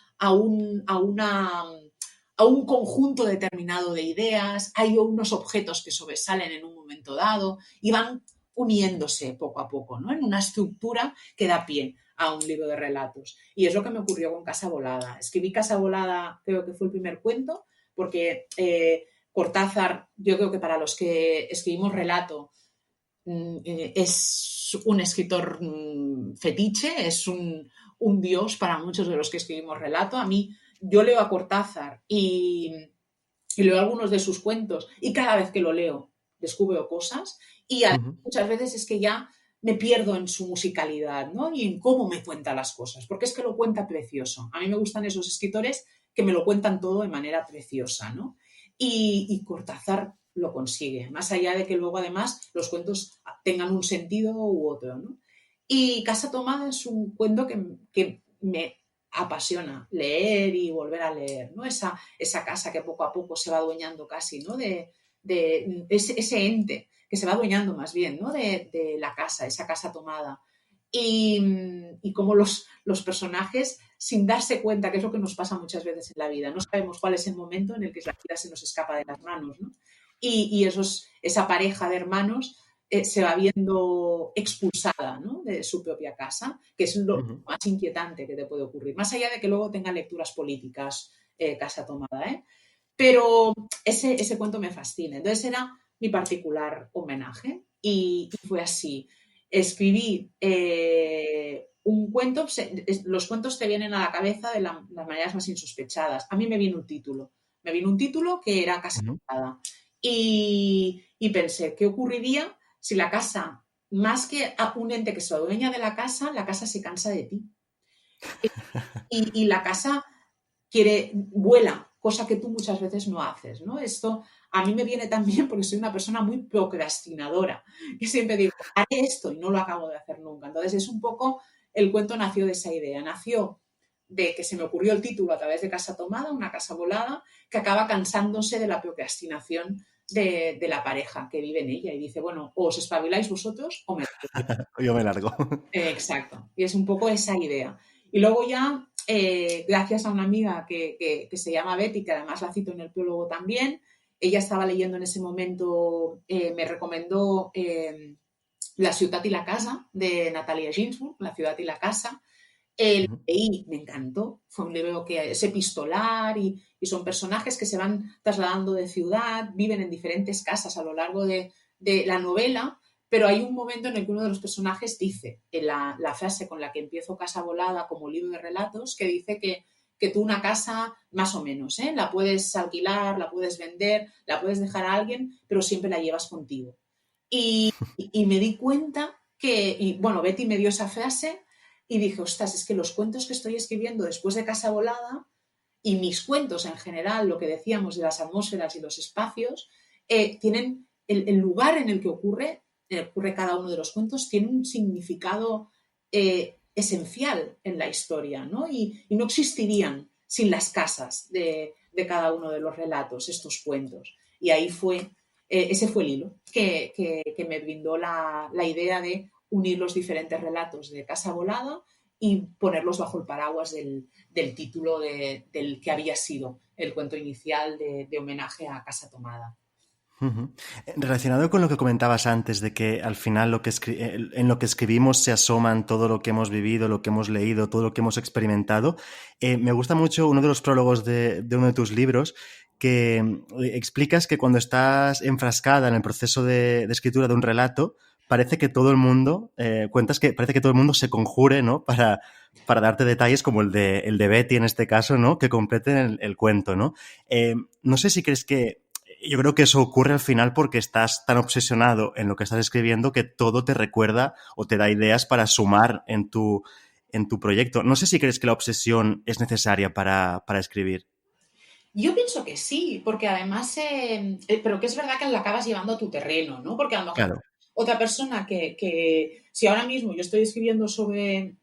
a un conjunto determinado de ideas, hay unos objetos que sobresalen en un momento dado y van uniéndose poco a poco, ¿no? En una estructura que da pie a un libro de relatos. Y es lo que me ocurrió con Casa Volada. Escribí Casa Volada, creo que fue el primer cuento, porque Cortázar, yo creo que para los que escribimos relato, es un escritor fetiche, es un dios para muchos de los que escribimos relato. A mí, yo leo a Cortázar y leo algunos de sus cuentos y cada vez que lo leo descubro cosas y muchas veces es que ya me pierdo en su musicalidad, ¿no? Y en cómo me cuenta las cosas, porque es que lo cuenta precioso. A mí me gustan esos escritores que me lo cuentan todo de manera preciosa, ¿no? Y Cortázar lo consigue, más allá de que luego además los cuentos tengan un sentido u otro, ¿no? Y Casa Tomada es un cuento que me apasiona leer y volver a leer, ¿no? Esa casa que poco a poco se va adueñando casi, ¿no? De ese ente que se va adueñando más bien, ¿no? De la casa, esa casa tomada. Y como los personajes, sin darse cuenta, que es lo que nos pasa muchas veces en la vida, no sabemos cuál es el momento en el que la vida se nos escapa de las manos, ¿no? Y esa pareja de hermanos se va viendo expulsada, ¿no? De su propia casa, que es lo más inquietante que te puede ocurrir, más allá de que luego tenga lecturas políticas, Casa Tomada, ¿eh? Pero ese cuento me fascina. Entonces era mi particular homenaje y fue así. Escribí un cuento, los cuentos te vienen a la cabeza de las maneras más insospechadas. A mí me vino un título que era Casa Tomada. Y pensé, ¿qué ocurriría si la casa, más que a un ente que se adueña de la casa se cansa de ti? Y la casa vuela, cosa que tú muchas veces no haces, ¿no? Esto a mí me viene también porque soy una persona muy procrastinadora, que siempre digo, haré esto y no lo acabo de hacer nunca. Entonces es un poco, el cuento nació de esa idea, nació de que se me ocurrió el título a través de Casa Tomada, una casa volada, que acaba cansándose de la procrastinación de la pareja que vive en ella y dice, bueno, o os espabiláis vosotros o me largo. Yo me largo. Exacto, y es un poco esa idea. Y luego ya, gracias a una amiga que se llama Betty, que además la cito en el prólogo también, ella estaba leyendo en ese momento, me recomendó La ciudad y la casa, de Natalia Ginsburg, La ciudad y la casa. Leí, me encantó, fue un libro que es epistolar y son personajes que se van trasladando de ciudad, viven en diferentes casas a lo largo de la novela, pero hay un momento en el que uno de los personajes dice, en la frase con la que empiezo Casa Volada como libro de relatos, que dice que tú una casa, más o menos, la puedes alquilar, la puedes vender, la puedes dejar a alguien, pero siempre la llevas contigo. Y me di cuenta bueno, Betty me dio esa frase y dije, ostras, es que los cuentos que estoy escribiendo después de Casa Volada y mis cuentos en general, lo que decíamos de las atmósferas y los espacios, tienen el lugar en el que ocurre cada uno de los cuentos, tiene un significado esencial en la historia, ¿no? Y no existirían sin las casas de cada uno de los relatos, estos cuentos. Y ahí ese fue el hilo que me brindó la idea de unir los diferentes relatos de Casa Volada y ponerlos bajo el paraguas del título del que había sido el cuento inicial de homenaje a Casa Tomada. Relacionado con lo que comentabas antes, de que al final en lo que escribimos se asoman todo lo que hemos vivido, lo que hemos leído, todo lo que hemos experimentado, me gusta mucho uno de los prólogos de uno de tus libros, que explicas que cuando estás enfrascada en el proceso de escritura de un relato, parece que todo el mundo, cuentas que parece que todo el mundo se conjure, ¿no? Para darte detalles como el de Betty en este caso, ¿no? Que completen el cuento, ¿no? No sé si crees que yo creo que eso ocurre al final porque estás tan obsesionado en lo que estás escribiendo que todo te recuerda o te da ideas para sumar en tu proyecto. No sé si crees que la obsesión es necesaria para escribir. Yo pienso que sí, porque además, pero que es verdad que la acabas llevando a tu terreno, ¿no? Porque a lo mejor Claro. otra persona que si ahora mismo yo estoy escribiendo sobre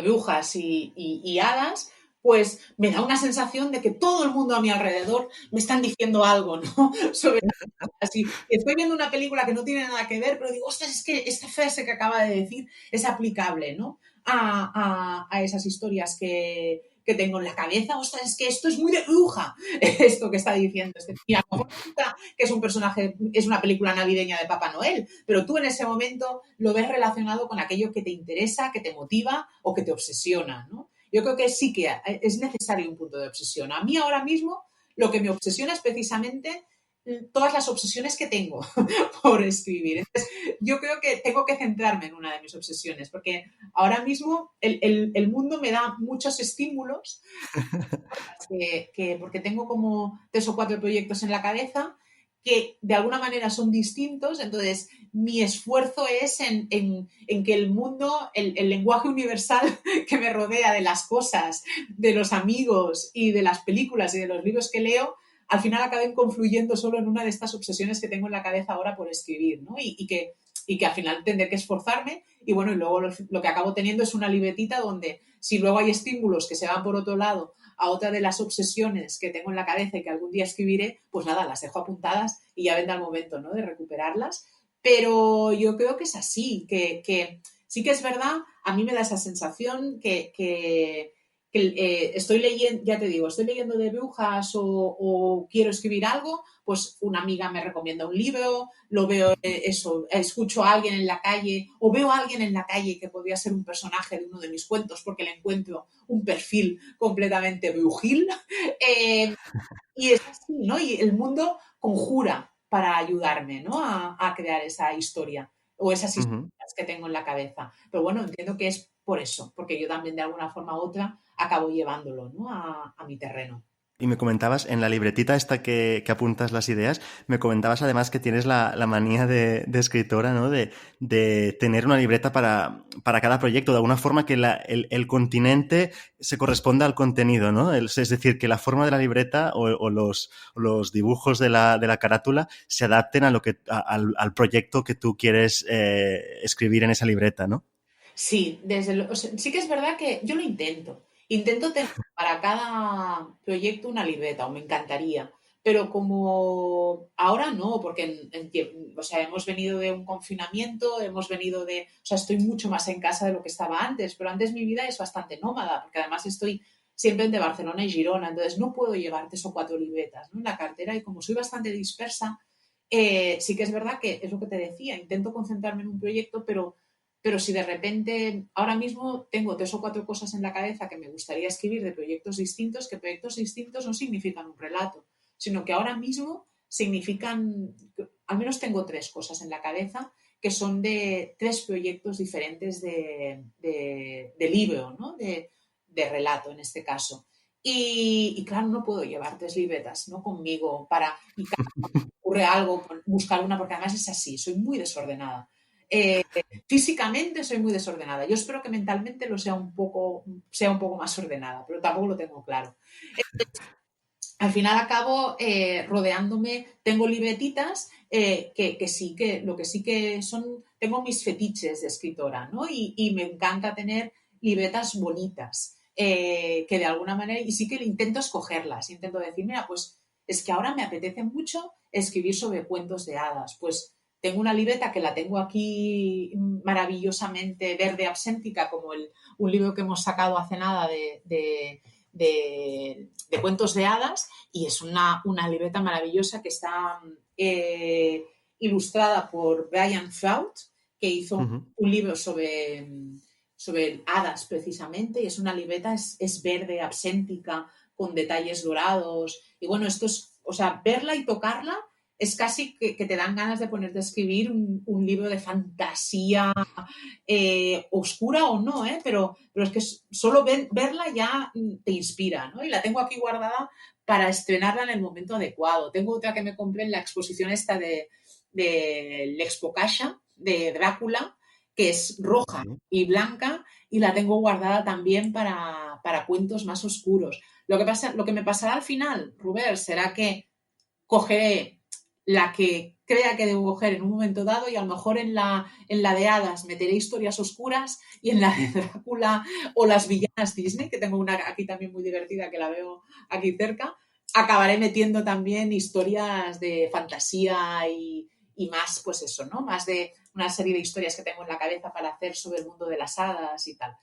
brujas y hadas, pues me da una sensación de que todo el mundo a mi alrededor me están diciendo algo, ¿no? Sobre así. Estoy viendo una película que no tiene nada que ver, pero digo, ostras, es que esta frase que acaba de decir es aplicable, ¿no? A esas historias que tengo en la cabeza, ostras, es que esto es muy de bruja, esto que está diciendo este tío. A lo mejor resulta que es un personaje, es una película navideña de Papá Noel, pero tú en ese momento lo ves relacionado con aquello que te interesa, que te motiva o que te obsesiona, ¿no? Yo creo que sí que es necesario un punto de obsesión. A mí ahora mismo lo que me obsesiona es precisamente todas las obsesiones que tengo por escribir. Entonces, yo creo que tengo que centrarme en una de mis obsesiones, porque ahora mismo el mundo me da muchos estímulos, porque tengo como 3 o 4 proyectos en la cabeza que de alguna manera son distintos, entonces mi esfuerzo es en que el mundo, el lenguaje universal que me rodea de las cosas, de los amigos y de las películas y de los libros que leo, al final acaben confluyendo solo en una de estas obsesiones que tengo en la cabeza ahora por escribir, ¿no? Y que al final tendré que esforzarme y bueno, y luego lo que acabo teniendo es una libretita donde si luego hay estímulos que se van por otro lado a otra de las obsesiones que tengo en la cabeza y que algún día escribiré, pues nada, las dejo apuntadas y ya vendrá el momento, ¿no?, de recuperarlas. Pero yo creo que es así, que sí que es verdad, a mí me da esa sensación que estoy leyendo, ya te digo, estoy leyendo de brujas o quiero escribir algo, pues una amiga me recomienda un libro, lo veo, eso, escucho a alguien en la calle o veo a alguien en la calle que podría ser un personaje de uno de mis cuentos porque le encuentro un perfil completamente brujil. Eh, y es así, ¿no? Y el mundo conjura para ayudarme, ¿no?, a crear esa historia o esas Ujú. historias que tengo en la cabeza. Pero bueno, entiendo que es por eso, porque yo también de alguna forma u otra acabo llevándolo, ¿no?, a mi terreno. Y me comentabas, en la libretita esta que apuntas las ideas, me comentabas además que tienes la manía de escritora, ¿no? De tener una libreta para cada proyecto, de alguna forma que el continente se corresponda al contenido, ¿no? Es decir, que la forma de la libreta o los dibujos de la carátula se adapten a al proyecto que tú quieres escribir en esa libreta, ¿no? Sí, o sea, sí que es verdad que yo lo intento. Intento tener para cada proyecto una libreta, o me encantaría. Pero como ahora no, porque o sea, hemos venido de un confinamiento, o sea, estoy mucho más en casa de lo que estaba antes, pero antes mi vida es bastante nómada, porque además estoy siempre entre Barcelona y Girona, entonces no puedo llevar 3 o 4 libretas, ¿no?, en la cartera y como soy bastante dispersa, sí que es verdad que es lo que te decía, intento concentrarme en un proyecto, pero si de repente ahora mismo tengo 3 o 4 cosas en la cabeza que me gustaría escribir de proyectos distintos, que proyectos distintos no significan un relato, sino que ahora mismo significan, al menos tengo 3 cosas en la cabeza que son de 3 proyectos diferentes de libro, ¿no?, de relato en este caso. Y claro, no puedo llevar 3 libretas, ¿no?, conmigo y cada vez que ocurre algo, buscar una, porque además es así, soy muy desordenada. Eh, Físicamente soy muy desordenada. Yo espero que mentalmente sea un poco más ordenada, pero tampoco lo tengo claro. Al final acabo rodeándome, tengo libretitas que sí que, lo que sí que son, tengo mis fetiches de escritora, ¿no? Y me encanta tener libretas bonitas, que de alguna manera, y sí que intento escogerlas, intento decir, mira, pues es que ahora me apetece mucho escribir sobre cuentos de hadas, pues tengo una libreta que la tengo aquí maravillosamente verde abséntica, como un libro que hemos sacado hace nada de cuentos de hadas, y es una libreta maravillosa que está ilustrada por Brian Fraud, que hizo Ujú. un libro sobre hadas precisamente, y es una libreta, es verde, abséntica, con detalles dorados, y bueno, esto es, o sea, verla y tocarla es casi que te dan ganas de ponerte a escribir un libro de fantasía oscura o no, pero es que solo verla ya te inspira, ¿no? Y la tengo aquí guardada para estrenarla en el momento adecuado. Tengo otra que me compré en la exposición esta de L'Expocasha, de Drácula, que es roja Sí. y blanca, y la tengo guardada también para cuentos más oscuros. Lo que me pasará al final, Rubén, será que cogeré la que crea que debo coger en un momento dado y a lo mejor en la de hadas meteré historias oscuras y en la de Drácula o las villanas Disney, que tengo una aquí también muy divertida que la veo aquí cerca, acabaré metiendo también historias de fantasía y más, pues eso, ¿no? Más de una serie de historias que tengo en la cabeza para hacer sobre el mundo de las hadas y tal.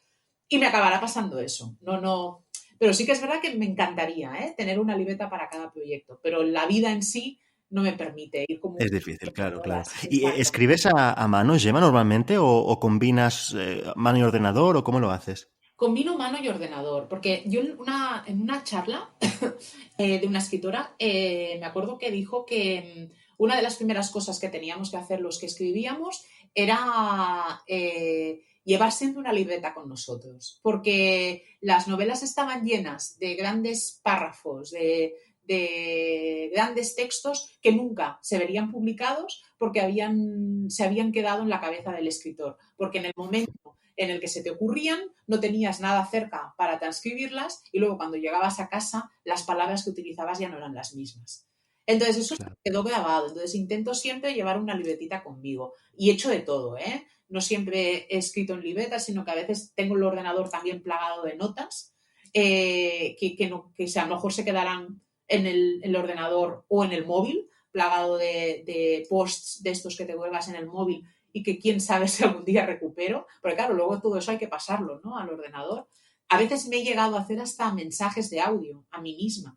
Y me acabará pasando eso. No, Pero sí que es verdad que me encantaría, tener una libreta para cada proyecto, pero la vida en sí no me permite ir como Es difícil, claro, por claro. horas. ¿Y Exacto. escribes a mano, Gemma, normalmente o combinas mano y ordenador o cómo lo haces? Combino mano y ordenador, porque yo en una charla de una escritora, me acuerdo que dijo que una de las primeras cosas que teníamos que hacer los que escribíamos era llevar siempre una libreta con nosotros, porque las novelas estaban llenas de grandes párrafos, de grandes textos que nunca se verían publicados porque se habían quedado en la cabeza del escritor, porque en el momento en el que se te ocurrían, no tenías nada cerca para transcribirlas y luego cuando llegabas a casa las palabras que utilizabas ya no eran las mismas. Entonces eso se Claro, quedó grabado. Entonces intento siempre llevar una libretita conmigo y he hecho de todo, ¿eh? No siempre he escrito en libretas, sino que a veces tengo el ordenador también plagado de notas que a lo mejor se quedarán en el ordenador o en el móvil, plagado de posts de estos que te cuelgas en el móvil y que quién sabe si algún día recupero, porque claro, luego todo eso hay que pasarlo, ¿no? Al ordenador. A veces me he llegado a hacer hasta mensajes de audio a mí misma,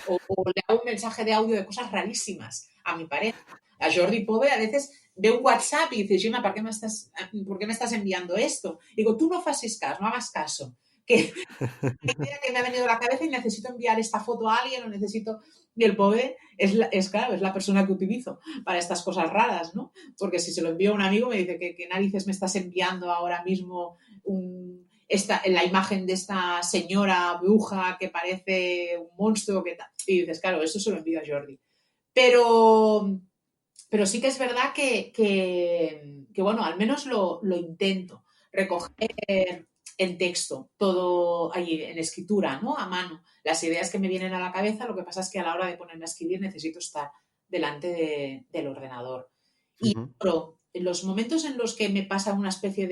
o le hago un mensaje de audio de cosas rarísimas a mi pareja. A Jordi Pobre a veces ve un WhatsApp y dice, Gina, ¿por qué me estás enviando esto? Y digo, tú no facis caso, no hagas caso, que idea que me ha venido a la cabeza y necesito enviar esta foto a alguien o necesito... Y el pobre claro, es la persona que utilizo para estas cosas raras, ¿no? Porque si se lo envío a un amigo me dice que narices me estás enviando ahora mismo la imagen de esta señora bruja que parece un monstruo que tal. Y dices, claro, eso se lo envío a Jordi. Pero, pero sí que es verdad que bueno, al menos lo intento. Recoger en texto, todo ahí en escritura, ¿no? A mano. Las ideas que me vienen a la cabeza, lo que pasa es que a la hora de ponerme a escribir necesito estar delante del ordenador. Y ujú, pero, en los momentos en los que me pasa una especie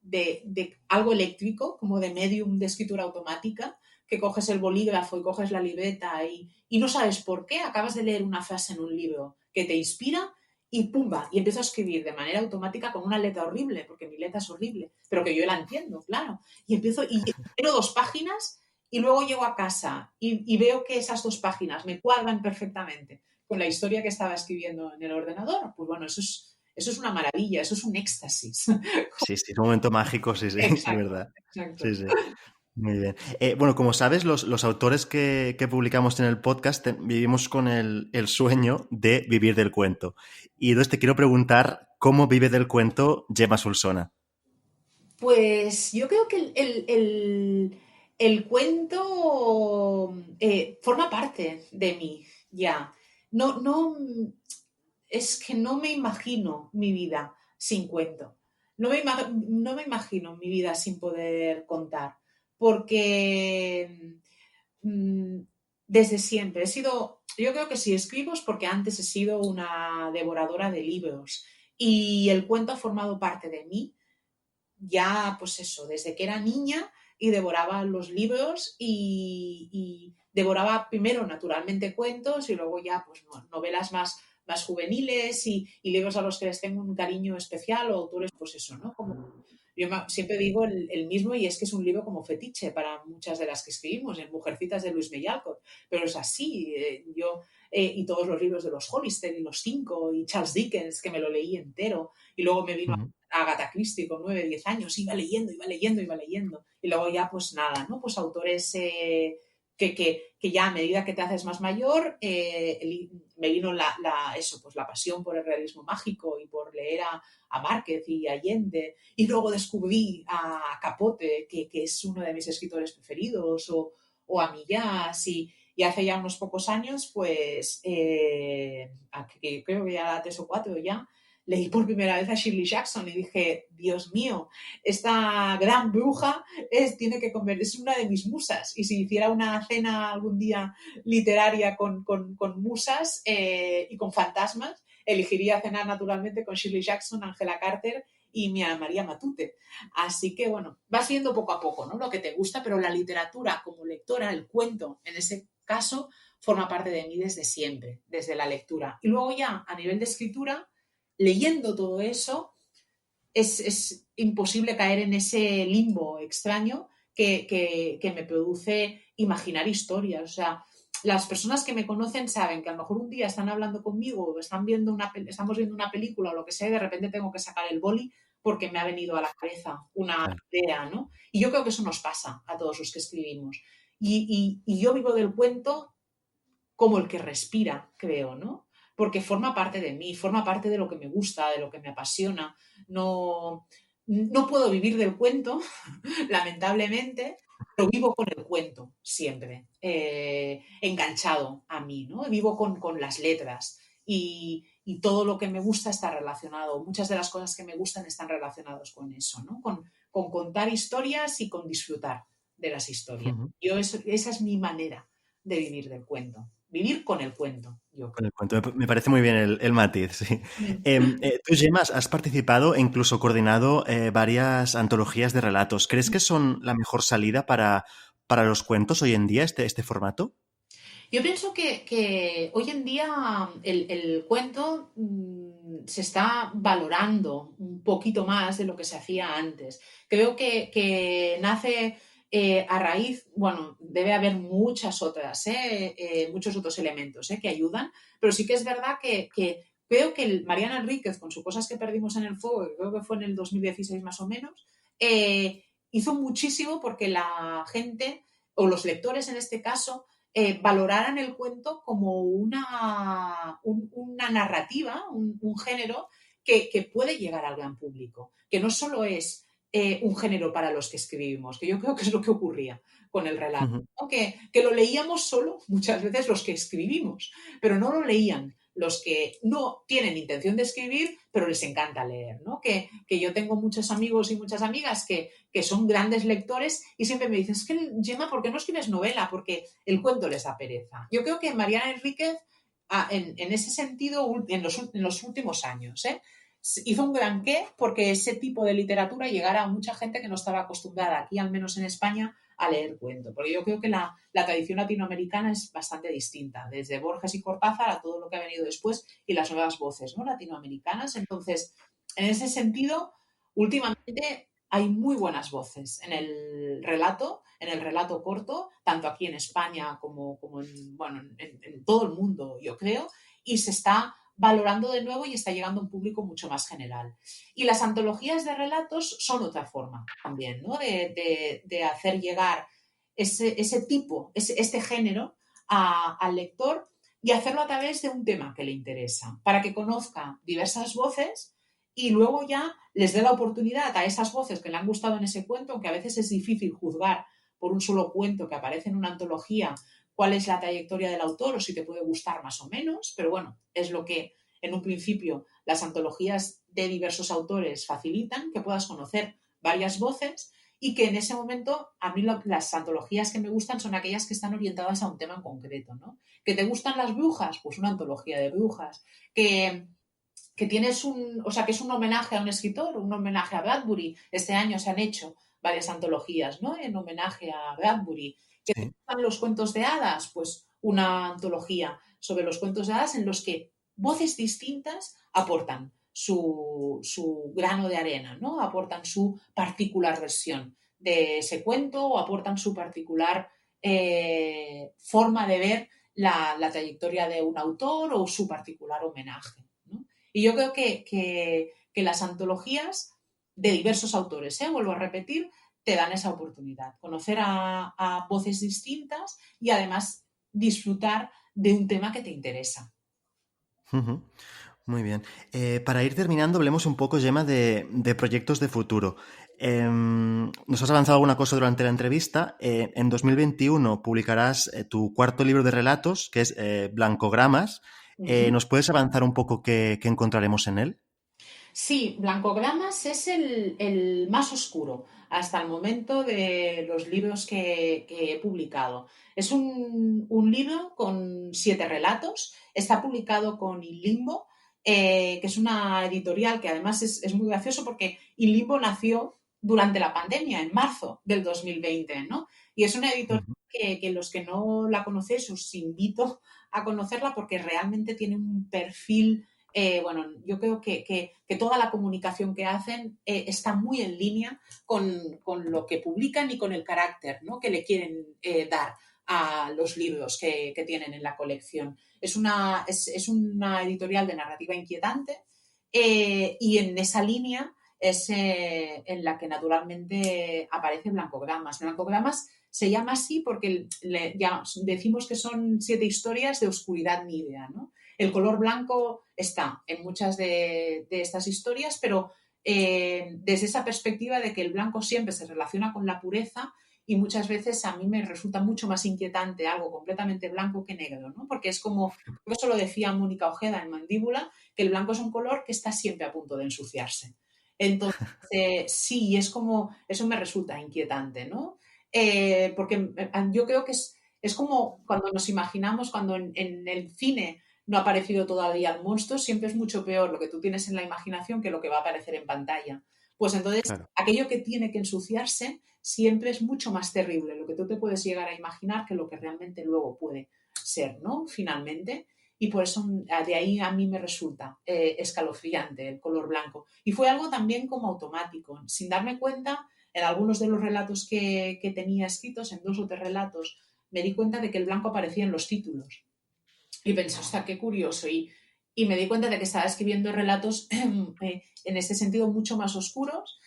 de algo eléctrico, como de medium de escritura automática, que coges el bolígrafo y coges la libreta y no sabes por qué, acabas de leer una frase en un libro que te inspira y pumba, y empiezo a escribir de manera automática con una letra horrible, porque mi letra es horrible, pero que yo la entiendo, claro. Y empiezo y quiero 2 páginas y luego llego a casa y veo que esas 2 páginas me cuadran perfectamente con la historia que estaba escribiendo en el ordenador. Pues bueno, eso es una maravilla, eso es un éxtasis. sí, sí, es un momento mágico, sí, sí, es Exacto, verdad. exacto. Sí, sí. Muy bien. Bueno, como sabes, los autores que publicamos en el podcast vivimos con el sueño de vivir del cuento. Y entonces te quiero preguntar cómo vive del cuento Gemma Solsona. Pues yo creo que el cuento forma parte de mí ya. No, no, es que no me imagino mi vida sin cuento. No me imagino mi vida sin poder contar, porque mm, desde siempre he sido, yo creo que si escribo es porque antes he sido una devoradora de libros y el cuento ha formado parte de mí ya, pues eso, desde que era niña y devoraba los libros y devoraba primero naturalmente cuentos y luego ya pues novelas más juveniles y libros a los que les tengo un cariño especial o autores, pues eso, ¿no? Como yo siempre digo el mismo y es que es un libro como fetiche para muchas de las que escribimos, en Mujercitas de Luis Mellalcott, pero es así, y todos los libros de los Hollister y los Cinco y Charles Dickens, que me lo leí entero, y luego me vino Ujú. a Agatha Christie con 9, 10 años, iba leyendo, iba leyendo, iba leyendo, y luego ya pues nada, ¿no? Pues autores que ya a medida que te haces más mayor, me vino eso, pues la pasión por el realismo mágico y por leer a Márquez y a Allende, y luego descubrí a Capote, que es uno de mis escritores preferidos, o a Millás, y hace ya unos pocos años, pues, creo que ya 3 o 4 ya, leí por primera vez a Shirley Jackson y dije, Dios mío, esta gran bruja tiene que convertirse en una de mis musas. Y si hiciera una cena algún día literaria con musas y con fantasmas, elegiría cenar naturalmente con Shirley Jackson, Angela Carter y Mia María Matute. Así que bueno, vas viendo poco a poco, ¿no? Lo que te gusta, pero la literatura como lectora, el cuento, en ese caso, forma parte de mí desde siempre, desde la lectura. Y luego ya a nivel de escritura, leyendo todo eso, es imposible caer en ese limbo extraño que me produce imaginar historias. O sea, las personas que me conocen saben que a lo mejor un día están hablando conmigo o estamos viendo una película o lo que sea y de repente tengo que sacar el boli porque me ha venido a la cabeza una Claro. idea, ¿no? Y yo creo que eso nos pasa a todos los que escribimos. Y yo vivo del cuento como el que respira, creo, ¿no? Porque forma parte de mí, forma parte de lo que me gusta, de lo que me apasiona. No, no puedo vivir del cuento, lamentablemente, pero vivo con el cuento siempre, enganchado a mí, ¿no? Vivo con las letras y todo lo que me gusta está relacionado, muchas de las cosas que me gustan están relacionadas con eso, ¿no? Con contar historias y con disfrutar de las historias. Ujú. Esa es mi manera de vivir del cuento, vivir con el cuento, yo Con creo. el cuento. Me parece muy bien el matiz, sí. Tú, Gemma, has participado e incluso coordinado varias antologías de relatos. ¿Crees que son la mejor salida para los cuentos hoy en día, este formato? Yo pienso que hoy en día el cuento se está valorando un poquito más de lo que se hacía antes. Creo que nace a raíz, bueno, debe haber muchos otros elementos que ayudan, pero sí que es verdad que creo que Mariana Enríquez, con sus cosas que perdimos en el fuego, que creo que fue en el 2016 más o menos, hizo muchísimo porque la gente, o los lectores en este caso, valoraran el cuento como una narrativa, un género que puede llegar al gran público, que no solo es un género para los que escribimos, que yo creo que es lo que ocurría con el relato, Ujú. ¿no? Que lo leíamos solo muchas veces los que escribimos, pero no lo leían los que no tienen intención de escribir, pero les encanta leer, ¿no? Que yo tengo muchos amigos y muchas amigas que son grandes lectores y siempre me dicen, es que, Gemma, ¿por qué no escribes novela? Porque el cuento les da pereza. Yo creo que Mariana Enríquez, en ese sentido, en los últimos años, hizo un gran qué porque ese tipo de literatura llegara a mucha gente que no estaba acostumbrada, aquí al menos en España, a leer cuento. Porque yo creo que la tradición latinoamericana es bastante distinta, desde Borges y Cortázar a todo lo que ha venido después y las nuevas voces, ¿no?, latinoamericanas. Entonces, en ese sentido, últimamente hay muy buenas voces en el relato corto, tanto aquí en España como bueno, en todo el mundo, yo creo, y se está valorando de nuevo y está llegando a un público mucho más general. Y las antologías de relatos son otra forma también, ¿no?, de hacer llegar este género al lector y hacerlo a través de un tema que le interesa, para que conozca diversas voces y luego ya les dé la oportunidad a esas voces que le han gustado en ese cuento, aunque a veces es difícil juzgar por un solo cuento que aparece en una antología cuál es la trayectoria del autor o si te puede gustar más o menos, pero bueno, es lo que en un principio las antologías de diversos autores facilitan, que puedas conocer varias voces y que en ese momento a mí las antologías que me gustan son aquellas que están orientadas a un tema en concreto, ¿no? ¿Que te gustan las brujas? Pues una antología de brujas. Que tienes o sea, que es un homenaje a un escritor, un homenaje a Bradbury. Este año se han hecho varias antologías, ¿no?, en homenaje a Bradbury. ¿Que te Sí. gustan los cuentos de hadas? Pues una antología sobre los cuentos de hadas en los que voces distintas aportan su grano de arena, ¿no? Aportan su particular versión de ese cuento o aportan su particular forma de ver la trayectoria de un autor o su particular homenaje, ¿no? Y yo creo que las antologías de diversos autores, vuelvo a repetir, te dan esa oportunidad, conocer a voces distintas y además disfrutar de un tema que te interesa. Ujú. Muy bien. Para ir terminando, hablemos un poco, Gemma, de proyectos de futuro. Nos has avanzado alguna cosa durante la entrevista. En 2021 publicarás tu cuarto libro de relatos, que es Blancogramas. Uh -huh. ¿Nos puedes avanzar un poco qué encontraremos en él? Sí, Blancogramas es el más oscuro hasta el momento de los libros que he publicado. Es un libro con 7 relatos, está publicado con Inlimbo, que es una editorial que además es muy gracioso porque Inlimbo nació durante la pandemia, en marzo del 2020, ¿no? Y es una editorial Ujú. que los que no la conocéis os invito a conocerla porque realmente tiene un perfil Bueno, yo creo que toda la comunicación que hacen está muy en línea con lo que publican y con el carácter, ¿no?, que le quieren dar a los libros que tienen en la colección. Es una editorial de narrativa inquietante y en esa línea es en la que naturalmente aparece Blancogramas. Blancogramas se llama así porque ya decimos que son 7 historias de oscuridad nívea, ¿no? El color blanco está en muchas de estas historias, pero desde esa perspectiva de que el blanco siempre se relaciona con la pureza y muchas veces a mí me resulta mucho más inquietante algo completamente blanco que negro, ¿no? Porque es como, eso lo decía Mónica Ojeda en Mandíbula, que el blanco es un color que está siempre a punto de ensuciarse. Entonces, sí, es como, eso me resulta inquietante, ¿no? Porque yo creo que es como cuando nos imaginamos, cuando en el cine no ha aparecido todavía el monstruo, siempre es mucho peor lo que tú tienes en la imaginación que lo que va a aparecer en pantalla. Pues entonces, Claro. aquello que tiene que ensuciarse siempre es mucho más terrible, lo que tú te puedes llegar a imaginar que lo que realmente luego puede ser, ¿no? Finalmente. Y por eso de ahí a mí me resulta escalofriante el color blanco. Y fue algo también como automático. Sin darme cuenta, en algunos de los relatos que tenía escritos, en 2 o 3 relatos, me di cuenta de que el blanco aparecía en los títulos. Y pensé, hostia, qué curioso. Y me di cuenta de que estaba escribiendo relatos en ese sentido mucho más oscuros.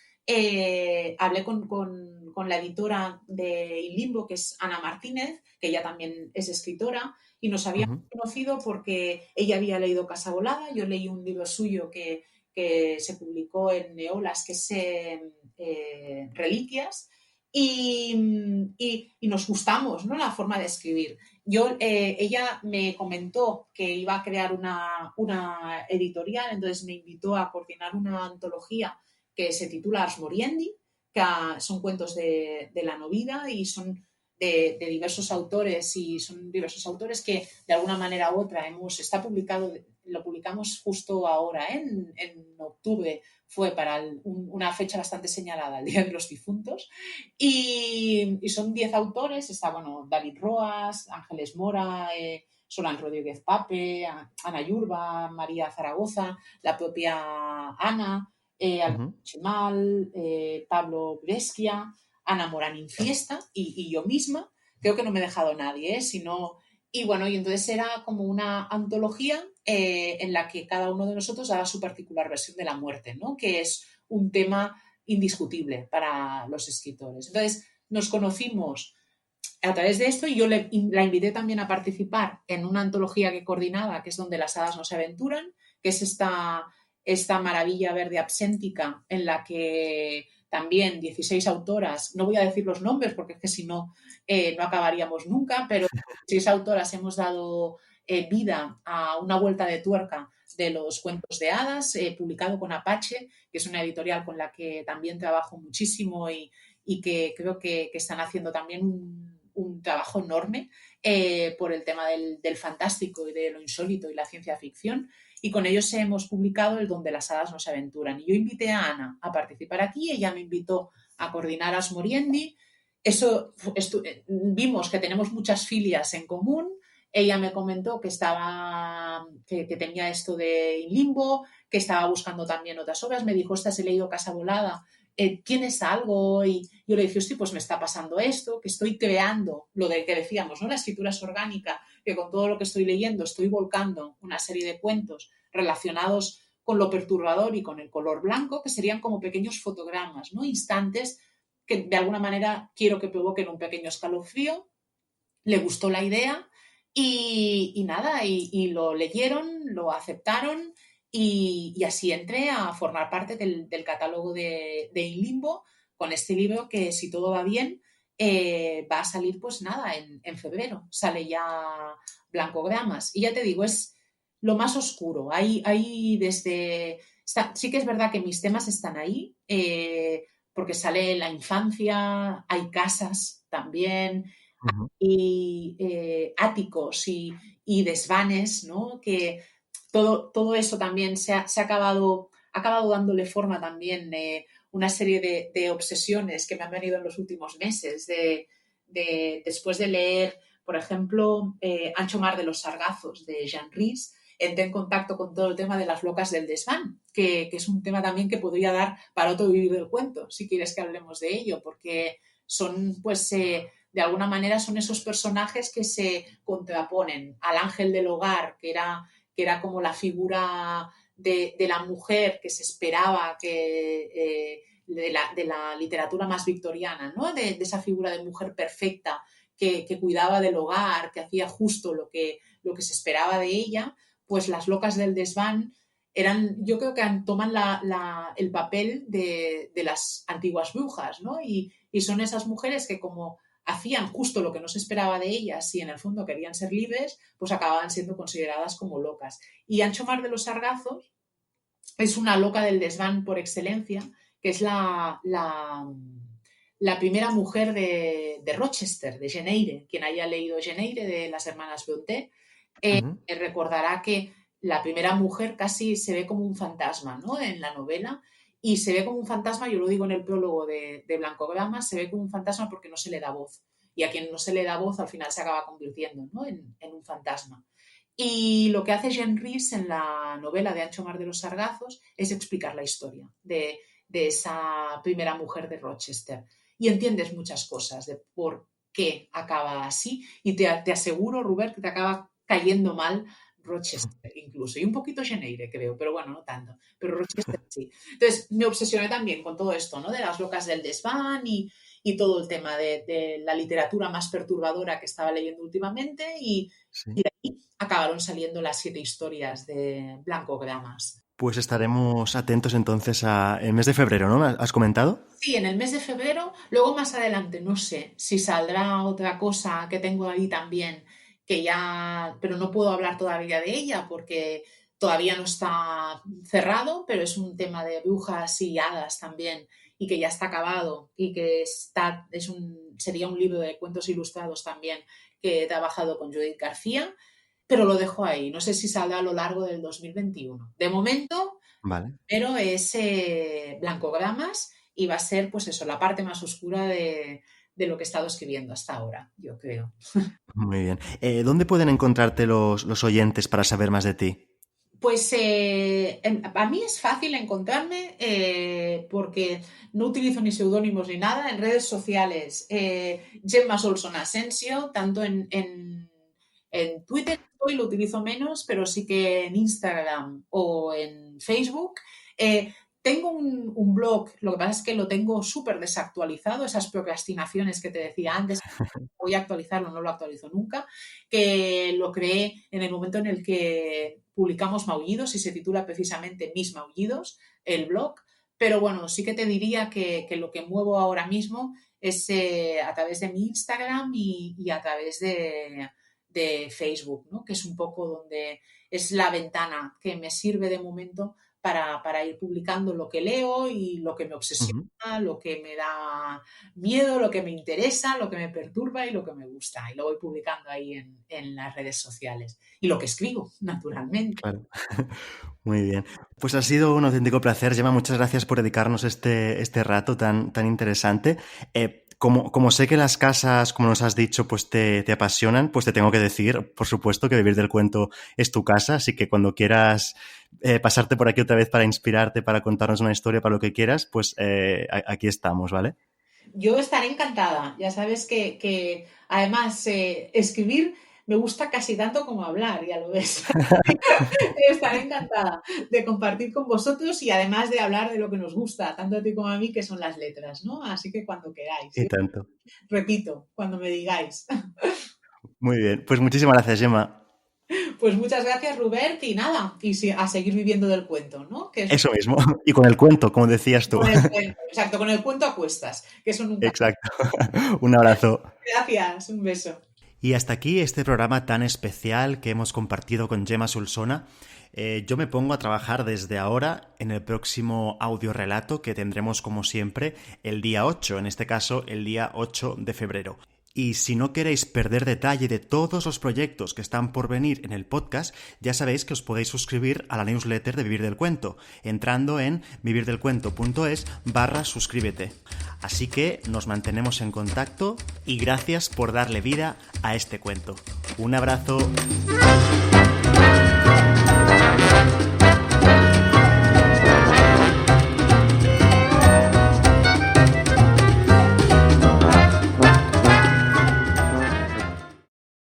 Hablé con la editora de In Limbo, que es Ana Martínez, que ella también es escritora, y nos habíamos conocido porque ella había leído Casa Volada. Yo leí un libro suyo que se publicó en Neolas, que es Reliquias, y nos gustamos, ¿no?, la forma de escribir. Ella me comentó que iba a crear una editorial, entonces me invitó a coordinar una antología que se titula Ars Moriendi, que son cuentos de la no vida y son de diversos autores, y son diversos autores que de alguna manera u otra está publicado, lo publicamos justo ahora, en octubre, fue para una fecha bastante señalada, el Día de los Difuntos, y son 10 autores. Está, bueno, David Roas, Ángeles Mora, Solán Rodríguez Pape, Ana Yurba, María Zaragoza, la propia Ana, Alberto Chimal, Pablo Brescia, Ana Morán Infiesta y yo misma. Creo que no me he dejado nadie, sino... Y bueno, y entonces era como una antología en la que cada uno de nosotros daba su particular versión de la muerte, ¿no?, que es un tema indiscutible para los escritores. Entonces, nos conocimos a través de esto y yo la invité también a participar en una antología que coordinaba, que es Donde las hadas no se aventuran, que es esta maravilla verde abséntica en la que también 16 autoras, no voy a decir los nombres porque es que si no, no acabaríamos nunca, pero 16 autoras hemos dado vida a una vuelta de tuerca de los cuentos de hadas, publicado con Apache, que es una editorial con la que también trabajo muchísimo y que creo que están haciendo también un trabajo enorme por el tema del fantástico y de lo insólito y la ciencia ficción. Y con ellos hemos publicado el Donde las hadas no se aventuran. Y yo invité a Ana a participar aquí, ella me invitó a coordinar Ars Moriendi. Vimos que tenemos muchas filias en común. Ella me comentó que tenía esto de In Limbo, que estaba buscando también otras obras. Me dijo, he leído Casa Volada, ¿tienes algo? Y yo le dije, hostia, pues me está pasando esto, que estoy creando lo de que decíamos, ¿no? La escritura es orgánica, que con todo lo que estoy leyendo estoy volcando una serie de cuentos relacionados con lo perturbador y con el color blanco, que serían como pequeños fotogramas, ¿no?, instantes que de alguna manera quiero que provoquen un pequeño escalofrío. Le gustó la idea y nada, y lo leyeron, lo aceptaron y así entré a formar parte del catálogo de In Limbo con este libro que, si todo va bien, va a salir pues nada, en febrero. Sale ya Blancogramas. Y ya te digo, es lo más oscuro. Sí que es verdad que mis temas están ahí, porque sale la infancia, hay casas también, y áticos y desvanes, ¿no?, que todo eso también se ha acabado dándole forma también una serie de obsesiones que me han venido en los últimos meses, después de leer, por ejemplo, Ancho Mar de los Sargazos, de Jean Rhys. entré en contacto con todo el tema de las locas del desván, que es un tema también que podría dar para otro Vivir del Cuento, si quieres que hablemos de ello, porque son, pues, de alguna manera son esos personajes que se contraponen al ángel del hogar, que era como la figura de la mujer que se esperaba que... de la literatura más victoriana, ¿no? De esa figura de mujer perfecta que cuidaba del hogar, que hacía justo lo que se esperaba de ella, pues las locas del desván yo creo que toman el papel de las antiguas brujas, ¿no? Y son esas mujeres que, como hacían justo lo que no se esperaba de ellas y en el fondo querían ser libres, pues acababan siendo consideradas como locas. Y Ancho Mar de los Sargazos es una loca del desván por excelencia, que es la primera mujer de Rochester, de Jane Eyre. Quien haya leído Jane Eyre, de las hermanas Brontë, recordará que la primera mujer casi se ve como un fantasma, ¿no? En la novela, y se ve como un fantasma, yo lo digo en el prólogo de Blancograma, se ve como un fantasma porque no se le da voz. Y a quien no se le da voz al final se acaba convirtiendo, ¿no? en un fantasma. Y lo que hace Jane Rhys en la novela de Ancho Mar de los Sargazos es explicar la historia de esa primera mujer de Rochester. Y entiendes muchas cosas de por qué acaba así. Y te aseguro, Rubert, que te acaba cayendo mal Rochester incluso. Y un poquito Jane Eyre, creo, pero bueno, no tanto. Pero Rochester sí. Entonces me obsesioné también con todo esto, ¿no? De las locas del desván y todo el tema de la literatura más perturbadora que estaba leyendo últimamente. Y de ahí acabaron saliendo las 7 historias de Blancogramas. Pues estaremos atentos entonces el mes de febrero, ¿no? ¿Has comentado? Sí, en el mes de febrero. Luego más adelante no sé si saldrá otra cosa que tengo ahí también, pero no puedo hablar todavía de ella porque todavía no está cerrado, pero es un tema de brujas y hadas también, y que ya está acabado y que sería un libro de cuentos ilustrados también que he trabajado con Judith García. Pero lo dejo ahí. No sé si saldrá a lo largo del 2021. De momento, vale. Pero es Blancogramas y va a ser, pues eso, la parte más oscura de lo que he estado escribiendo hasta ahora, yo creo. Muy bien. ¿Dónde pueden encontrarte los oyentes para saber más de ti? Pues a mí es fácil encontrarme porque no utilizo ni seudónimos ni nada. En redes sociales, Gemma Solson Asensio, tanto en Twitter hoy lo utilizo menos, pero sí que en Instagram o en Facebook. Tengo un blog, lo que pasa es que lo tengo súper desactualizado, esas procrastinaciones que te decía antes, voy a actualizarlo, no lo actualizo nunca, que lo creé en el momento en el que publicamos Maullidos y se titula precisamente Mis Maullidos, el blog. Pero bueno, sí que te diría que lo que muevo ahora mismo es a través de mi Instagram y a través de Facebook, ¿no? Que es un poco donde es la ventana que me sirve de momento para ir publicando lo que leo y lo que me obsesiona, lo que me da miedo, lo que me interesa, lo que me perturba y lo que me gusta. Y lo voy publicando ahí en las redes sociales. Y lo que escribo, naturalmente. Claro. Muy bien. Pues ha sido un auténtico placer, Gemma. Muchas gracias por dedicarnos este rato tan interesante. Como sé que las casas, como nos has dicho, pues te apasionan, pues te tengo que decir, por supuesto, que Vivir del Cuento es tu casa, así que cuando quieras pasarte por aquí otra vez para inspirarte, para contarnos una historia, para lo que quieras, pues aquí estamos, ¿vale? Yo estaré encantada. Ya sabes que además escribir me gusta casi tanto como hablar, ya lo ves. Estaré encantada de compartir con vosotros y además de hablar de lo que nos gusta, tanto a ti como a mí, que son las letras, ¿no? Así que cuando queráis. Y tanto. Repito, cuando me digáis. Muy bien. Pues muchísimas gracias, Gemma. Pues muchas gracias, Rubert, y nada, y a seguir viviendo del cuento, ¿no? Que Eso mismo. Y con el cuento, como decías tú. Con el cuento, exacto, con el cuento a cuestas, que eso nunca... Exacto. Un abrazo. Gracias, un beso. Y hasta aquí este programa tan especial que hemos compartido con Gemma Solsona. Yo me pongo a trabajar desde ahora en el próximo audiorelato que tendremos, como siempre, el día 8, en este caso el día 8 de febrero. Y si no queréis perder detalle de todos los proyectos que están por venir en el podcast, ya sabéis que os podéis suscribir a la newsletter de Vivir del Cuento, entrando en vivirdelcuento.es/suscríbete. Así que nos mantenemos en contacto y gracias por darle vida a este cuento. Un abrazo.